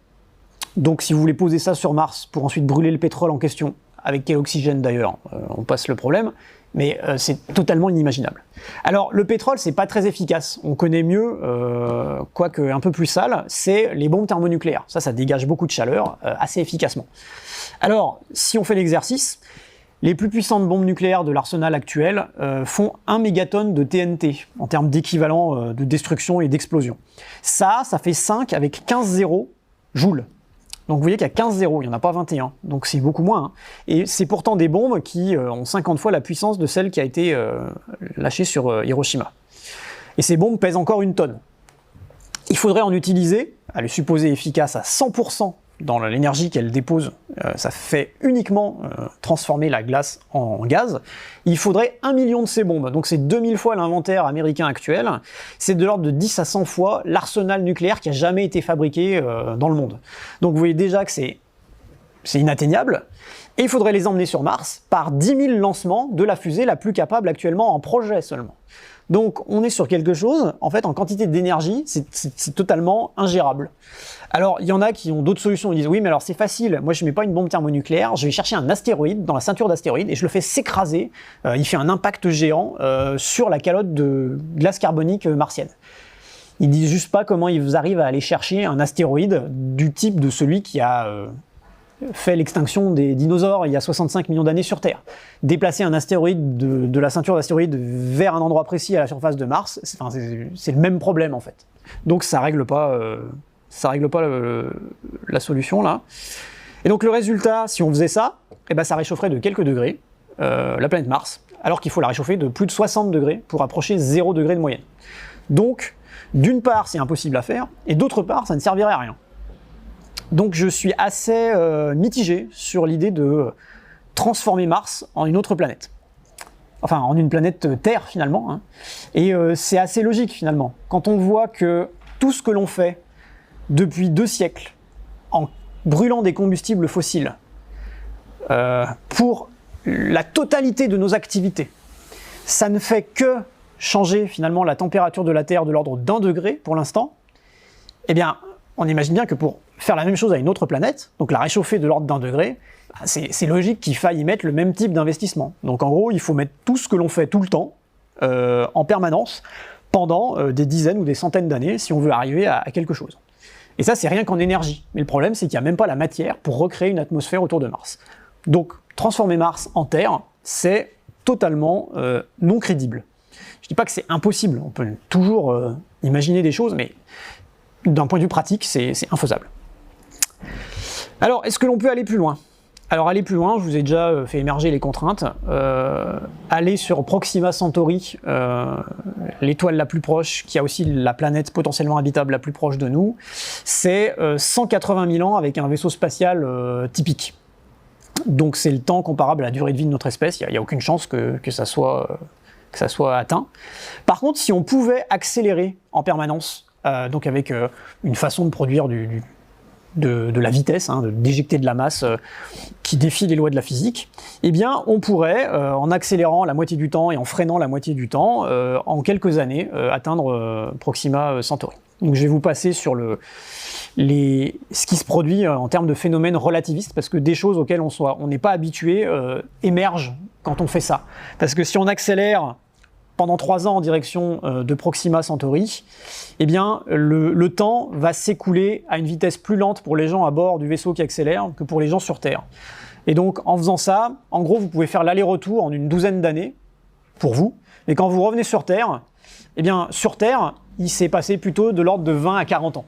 Donc si vous voulez poser ça sur Mars pour ensuite brûler le pétrole en question, avec quel oxygène d'ailleurs, on passe le problème, mais c'est totalement inimaginable. Alors le pétrole, c'est pas très efficace. On connaît mieux, quoique un peu plus sale, c'est les bombes thermonucléaires. Ça dégage beaucoup de chaleur assez efficacement. Alors, si on fait l'exercice, les plus puissantes bombes nucléaires de l'arsenal actuel font 1 mégatonne de TNT, en termes d'équivalent de destruction et d'explosion. Ça fait 5 avec 15 zéros joules. Donc vous voyez qu'il y a 15 zéros, il n'y en a pas 21, donc c'est beaucoup moins. Et c'est pourtant des bombes qui ont 50 fois la puissance de celle qui a été lâchée sur Hiroshima. Et ces bombes pèsent encore 1 tonne. Il faudrait en utiliser, à les supposer efficaces à 100% dans l'énergie qu'elle dépose, ça fait uniquement transformer la glace en gaz. Il faudrait 1 million de ces bombes, donc c'est 2000 fois l'inventaire américain actuel, c'est de l'ordre de 10 à 100 fois l'arsenal nucléaire qui a jamais été fabriqué dans le monde. Donc vous voyez déjà que c'est inatteignable, et il faudrait les emmener sur Mars par 10 000 lancements de la fusée la plus capable actuellement en projet seulement. Donc on est sur quelque chose, en fait en quantité d'énergie, c'est totalement ingérable. Alors il y en a qui ont d'autres solutions, ils disent oui mais alors c'est facile, moi je mets pas une bombe thermonucléaire, je vais chercher un astéroïde dans la ceinture d'astéroïdes et je le fais s'écraser, il fait un impact géant sur la calotte de glace carbonique martienne. Ils disent juste pas comment ils arrivent à aller chercher un astéroïde du type de celui qui a fait l'extinction des dinosaures il y a 65 millions d'années sur Terre. Déplacer un astéroïde de la ceinture d'astéroïdes vers un endroit précis à la surface de Mars, c'est le même problème en fait. Donc ça règle pas la solution là. Et donc le résultat, si on faisait ça, ça réchaufferait de quelques degrés la planète Mars, alors qu'il faut la réchauffer de plus de 60 degrés pour approcher 0 degré de moyenne. Donc, d'une part, c'est impossible à faire, et d'autre part, ça ne servirait à rien. Donc je suis assez mitigé sur l'idée de transformer Mars en une autre planète. Enfin, en une planète Terre finalement. Et c'est assez logique finalement. Quand on voit que tout ce que l'on fait depuis 2 siècles en brûlant des combustibles fossiles pour la totalité de nos activités, ça ne fait que changer finalement la température de la Terre de l'ordre d'1 degré pour l'instant, eh bien on imagine bien que pour faire la même chose à une autre planète, donc la réchauffer de l'ordre d'1 degré, c'est logique qu'il faille y mettre le même type d'investissement. Donc en gros, il faut mettre tout ce que l'on fait tout le temps, en permanence, pendant des dizaines ou des centaines d'années, si on veut arriver à quelque chose. Et ça, c'est rien qu'en énergie. Mais le problème, c'est qu'il n'y a même pas la matière pour recréer une atmosphère autour de Mars. Donc transformer Mars en Terre, c'est totalement non crédible. Je ne dis pas que c'est impossible, on peut toujours imaginer des choses, mais d'un point de vue pratique, c'est infaisable. Alors, est-ce que l'on peut aller plus loin? Alors, aller plus loin, je vous ai déjà fait émerger les contraintes. Aller sur Proxima Centauri, l'étoile la plus proche, qui a aussi la planète potentiellement habitable la plus proche de nous, c'est 180 000 ans avec un vaisseau spatial typique. Donc c'est le temps comparable à la durée de vie de notre espèce, il n'y a aucune chance que ça soit atteint. Par contre, si on pouvait accélérer en permanence, donc avec une façon de produire de la vitesse, d'éjecter de la masse qui défie les lois de la physique, eh bien on pourrait, en accélérant la moitié du temps et en freinant la moitié du temps, en quelques années, atteindre Proxima Centauri. Donc je vais vous passer sur ce qui se produit en termes de phénomènes relativistes, parce que des choses auxquelles on n'est pas habitué émergent quand on fait ça. Parce que si on accélère pendant 3 ans en direction de Proxima Centauri, eh bien le temps va s'écouler à une vitesse plus lente pour les gens à bord du vaisseau qui accélère que pour les gens sur Terre. Et donc en faisant ça, en gros vous pouvez faire l'aller-retour en une douzaine d'années, pour vous, et quand vous revenez sur Terre, eh bien sur Terre, il s'est passé plutôt de l'ordre de 20 à 40 ans.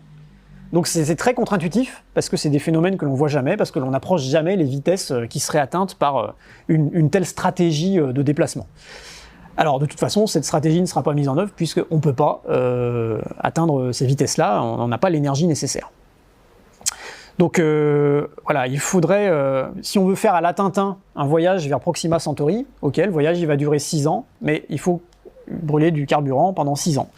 Donc c'est très contre-intuitif, parce que c'est des phénomènes que l'on voit jamais, parce que l'on n'approche jamais les vitesses qui seraient atteintes par une telle stratégie de déplacement. Alors de toute façon, cette stratégie ne sera pas mise en œuvre, puisqu'on ne peut pas atteindre ces vitesses-là, on n'a pas l'énergie nécessaire. Donc voilà, il faudrait, si on veut faire à la Tintin un voyage vers Proxima Centauri, ok, le voyage il va durer 6 ans, mais il faut brûler du carburant pendant 6 ans.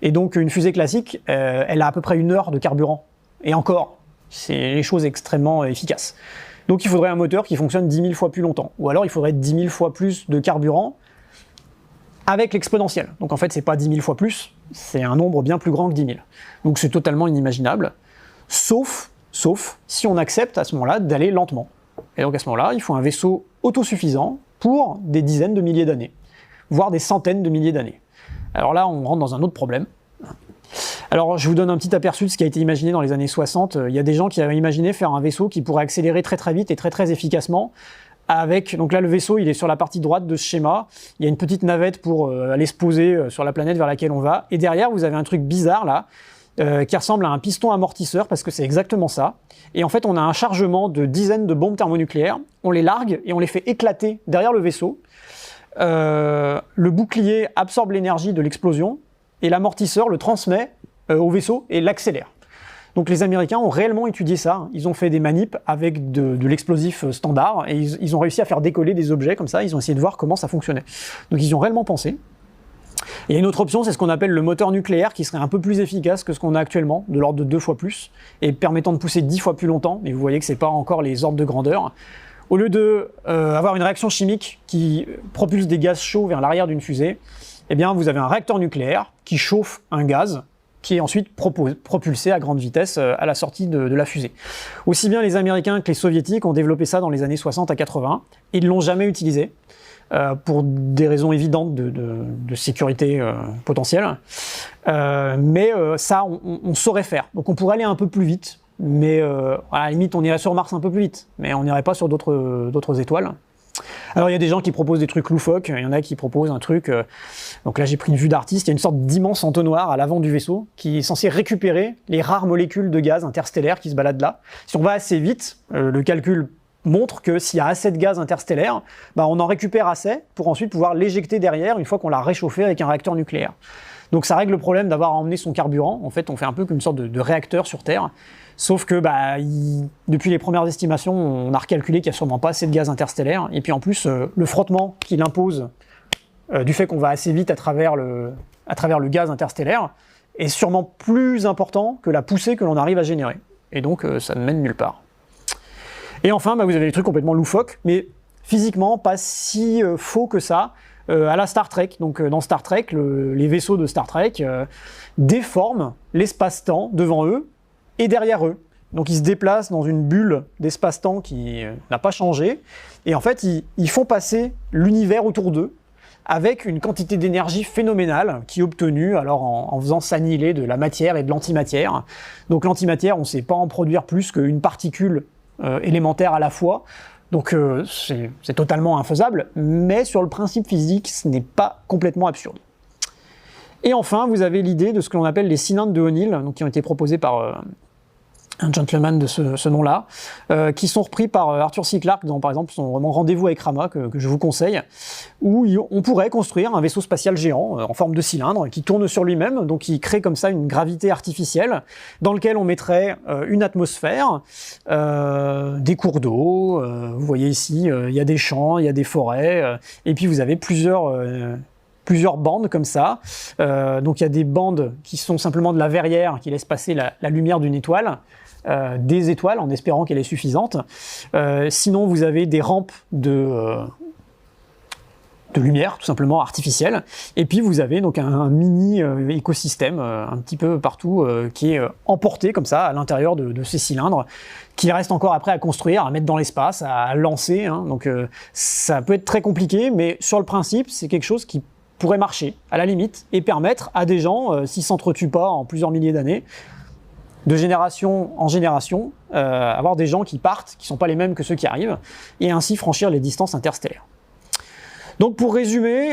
Et donc une fusée classique, elle a à peu près 1 heure de carburant. Et encore, c'est les choses extrêmement efficaces. Donc il faudrait un moteur qui fonctionne 10 000 fois plus longtemps. Ou alors il faudrait 10 000 fois plus de carburant avec l'exponentielle. Donc en fait, c'est pas 10 000 fois plus, c'est un nombre bien plus grand que 10 000. Donc c'est totalement inimaginable, sauf si on accepte à ce moment-là d'aller lentement. Et donc à ce moment-là, il faut un vaisseau autosuffisant pour des dizaines de milliers d'années, voire des centaines de milliers d'années. Alors là, on rentre dans un autre problème. Alors je vous donne un petit aperçu de ce qui a été imaginé dans les années 60. Il y a des gens qui avaient imaginé faire un vaisseau qui pourrait accélérer très très vite et très très efficacement. Donc là, le vaisseau, il est sur la partie droite de ce schéma. Il y a une petite navette pour aller se poser sur la planète vers laquelle on va. Et derrière, vous avez un truc bizarre là, qui ressemble à un piston amortisseur, parce que c'est exactement ça. Et en fait, on a un chargement de dizaines de bombes thermonucléaires. On les largue et on les fait éclater derrière le vaisseau. Le bouclier absorbe l'énergie de l'explosion et l'amortisseur le transmet au vaisseau et l'accélère. Donc les Américains ont réellement étudié ça, ils ont fait des manips avec de l'explosif standard et ils ont réussi à faire décoller des objets comme ça, ils ont essayé de voir comment ça fonctionnait. Donc ils ont réellement pensé. Il y a une autre option, c'est ce qu'on appelle le moteur nucléaire, qui serait un peu plus efficace que ce qu'on a actuellement, de l'ordre de 2 fois plus, et permettant de pousser 10 fois plus longtemps, mais vous voyez que c'est pas encore les ordres de grandeur. Au lieu d'avoir une réaction chimique qui propulse des gaz chauds vers l'arrière d'une fusée, eh bien vous avez un réacteur nucléaire qui chauffe un gaz, qui est ensuite propulsé à grande vitesse à la sortie de la fusée. Aussi bien les Américains que les Soviétiques ont développé ça dans les années 60 à 80, et ils ne l'ont jamais utilisé, pour des raisons évidentes de sécurité potentielle. Mais ça, on saurait faire. Donc on pourrait aller un peu plus vite, mais à la limite, on irait sur Mars un peu plus vite, mais on n'irait pas sur d'autres étoiles. Alors il y a des gens qui proposent des trucs loufoques, il y en a qui proposent un truc, donc là j'ai pris une vue d'artiste, il y a une sorte d'immense entonnoir à l'avant du vaisseau qui est censé récupérer les rares molécules de gaz interstellaires qui se baladent là. Si on va assez vite, le calcul montre que s'il y a assez de gaz interstellaire, on en récupère assez pour ensuite pouvoir l'éjecter derrière une fois qu'on l'a réchauffé avec un réacteur nucléaire. Donc ça règle le problème d'avoir à emmener son carburant, en fait on fait un peu comme une sorte de réacteur sur Terre. Sauf que depuis les premières estimations, on a recalculé qu'il n'y a sûrement pas assez de gaz interstellaire. Et puis en plus, le frottement qu'il impose du fait qu'on va assez vite à travers le gaz interstellaire est sûrement plus important que la poussée que l'on arrive à générer. Et donc ça ne mène nulle part. Et enfin, vous avez des trucs complètement loufoques, mais physiquement pas si faux que ça. À la Star Trek, donc dans Star Trek, les vaisseaux de Star Trek déforment l'espace-temps devant eux et derrière eux. Donc ils se déplacent dans une bulle d'espace-temps qui n'a pas changé, et en fait ils font passer l'univers autour d'eux avec une quantité d'énergie phénoménale qui est obtenue alors en faisant s'annihiler de la matière et de l'antimatière. Donc l'antimatière, on ne sait pas en produire plus qu'une particule élémentaire à la fois, donc c'est totalement infaisable, mais sur le principe physique, ce n'est pas complètement absurde. Et enfin, vous avez l'idée de ce que l'on appelle les cylindres de O'Neill, donc qui ont été proposés par un gentleman de ce nom-là, qui sont repris par Arthur C. Clarke dans, par exemple, son roman Rendez-vous avec Rama, que je vous conseille, où on pourrait construire un vaisseau spatial géant en forme de cylindre qui tourne sur lui-même, donc qui crée comme ça une gravité artificielle, dans lequel on mettrait une atmosphère, des cours d'eau, vous voyez ici, il y a des champs, il y a des forêts, et puis vous avez plusieurs bandes comme ça. Donc il y a des bandes qui sont simplement de la verrière qui laissent passer la lumière d'une étoile, des étoiles en espérant qu'elle est suffisante. Sinon vous avez des rampes de lumière tout simplement artificielle, et puis vous avez donc un mini écosystème un petit peu partout qui est emporté comme ça à l'intérieur de ces cylindres, qui reste encore après à construire, à mettre dans l'espace, à lancer, hein. Donc ça peut être très compliqué, mais sur le principe c'est quelque chose qui pourrait marcher à la limite et permettre à des gens, s'ils s'entretuent pas en plusieurs milliers d'années, de génération en génération, avoir des gens qui partent, qui sont pas les mêmes que ceux qui arrivent, et ainsi franchir les distances interstellaires. Donc pour résumer,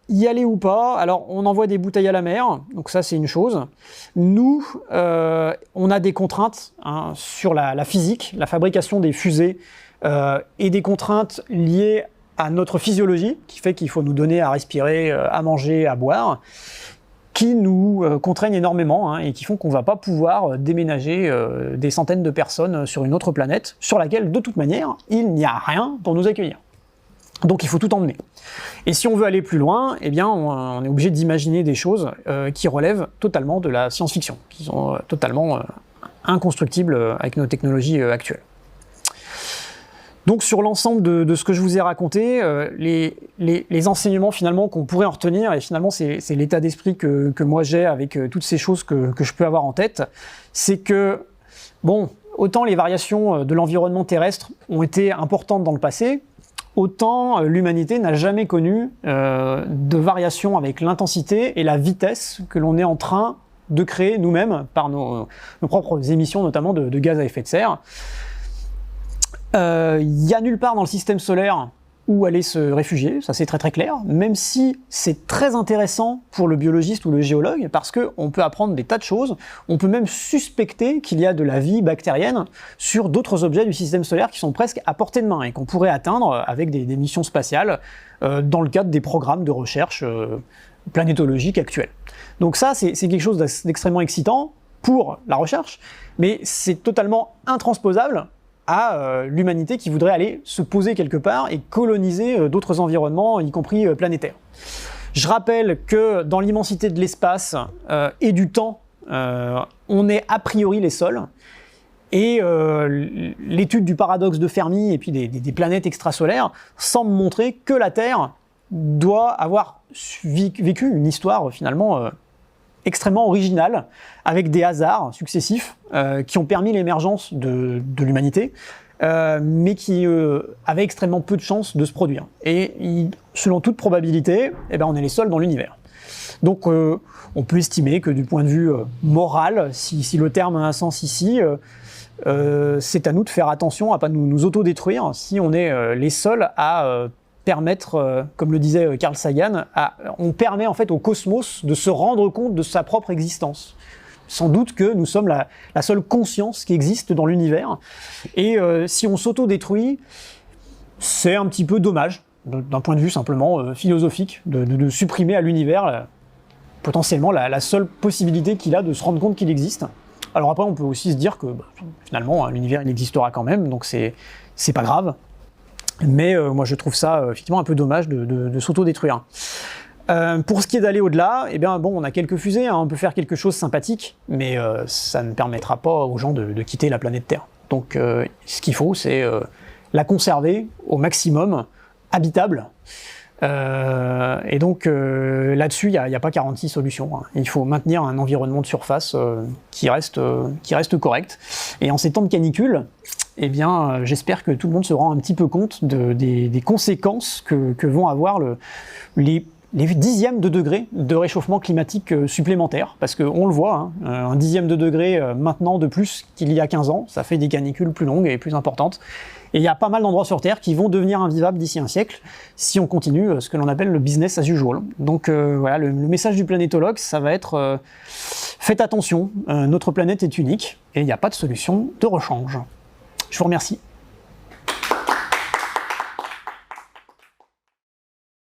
y aller ou pas, alors on envoie des bouteilles à la mer, donc ça c'est une chose. Nous, on a des contraintes hein, sur la physique, la fabrication des fusées, et des contraintes liées à notre physiologie, qui fait qu'il faut nous donner à respirer, à manger, à boire, qui nous contraignent énormément hein, et qui font qu'on ne va pas pouvoir déménager des centaines de personnes sur une autre planète, sur laquelle de toute manière, il n'y a rien pour nous accueillir. Donc il faut tout emmener. Et si on veut aller plus loin, eh bien on est obligé d'imaginer des choses qui relèvent totalement de la science-fiction, qui sont totalement inconstructibles avec nos technologies actuelles. Donc sur l'ensemble de ce que je vous ai raconté, les enseignements finalement qu'on pourrait en retenir, et finalement c'est l'état d'esprit que moi j'ai avec toutes ces choses que je peux avoir en tête, c'est que, bon, autant les variations de l'environnement terrestre ont été importantes dans le passé, autant l'humanité n'a jamais connu de variation avec l'intensité et la vitesse que l'on est en train de créer nous-mêmes par nos propres émissions, notamment de gaz à effet de serre. Il n'y a nulle part dans le système solaire où aller se réfugier, ça c'est très très clair, même si c'est très intéressant pour le biologiste ou le géologue, parce qu'on peut apprendre des tas de choses, on peut même suspecter qu'il y a de la vie bactérienne sur d'autres objets du système solaire qui sont presque à portée de main et qu'on pourrait atteindre avec des missions spatiales dans le cadre des programmes de recherche planétologiques actuels. Donc ça c'est quelque chose d'extrêmement excitant pour la recherche, mais c'est totalement intransposable à l'humanité qui voudrait aller se poser quelque part et coloniser d'autres environnements, y compris planétaires. Je rappelle que dans l'immensité de l'espace et du temps, on est a priori les seuls, et l'étude du paradoxe de Fermi et puis des planètes extrasolaires semble montrer que la Terre doit avoir vécu une histoire finalement extrêmement originale, avec des hasards successifs qui ont permis l'émergence de l'humanité, mais qui avaient extrêmement peu de chances de se produire. Et selon toute probabilité, eh ben, on est les seuls dans l'univers. Donc on peut estimer que du point de vue moral, si le terme a un sens ici, c'est à nous de faire attention à ne pas nous autodétruire si on est les seuls à permettre, comme le disait Carl Sagan, on permet en fait au cosmos de se rendre compte de sa propre existence. Sans doute que nous sommes la seule conscience qui existe dans l'univers, et si on s'auto-détruit, c'est un petit peu dommage, d'un point de vue simplement philosophique, de supprimer à l'univers potentiellement la seule possibilité qu'il a de se rendre compte qu'il existe. Alors après on peut aussi se dire que finalement l'univers il existera quand même, donc c'est pas grave. Mais moi je trouve ça effectivement un peu dommage de s'auto-détruire. Pour ce qui est d'aller au-delà, eh bien bon, on a quelques fusées, hein, on peut faire quelque chose de sympathique, mais ça ne permettra pas aux gens de quitter la planète Terre. Donc ce qu'il faut, c'est la conserver au maximum habitable. Et donc là-dessus, il n'y a pas 46 solutions. Hein. Il faut maintenir un environnement de surface qui reste correct. Et en ces temps de canicule, eh bien, j'espère que tout le monde se rend un petit peu compte des conséquences que vont avoir les dixièmes de degré de réchauffement climatique supplémentaire, parce qu'on le voit, hein, un dixième de degré maintenant de plus qu'il y a 15 ans, ça fait des canicules plus longues et plus importantes. Et il y a pas mal d'endroits sur Terre qui vont devenir invivables d'ici un siècle, si on continue ce que l'on appelle le business as usual. Donc voilà, le message du planétologue, ça va être faites attention, notre planète est unique et il n'y a pas de solution de rechange. Je vous remercie.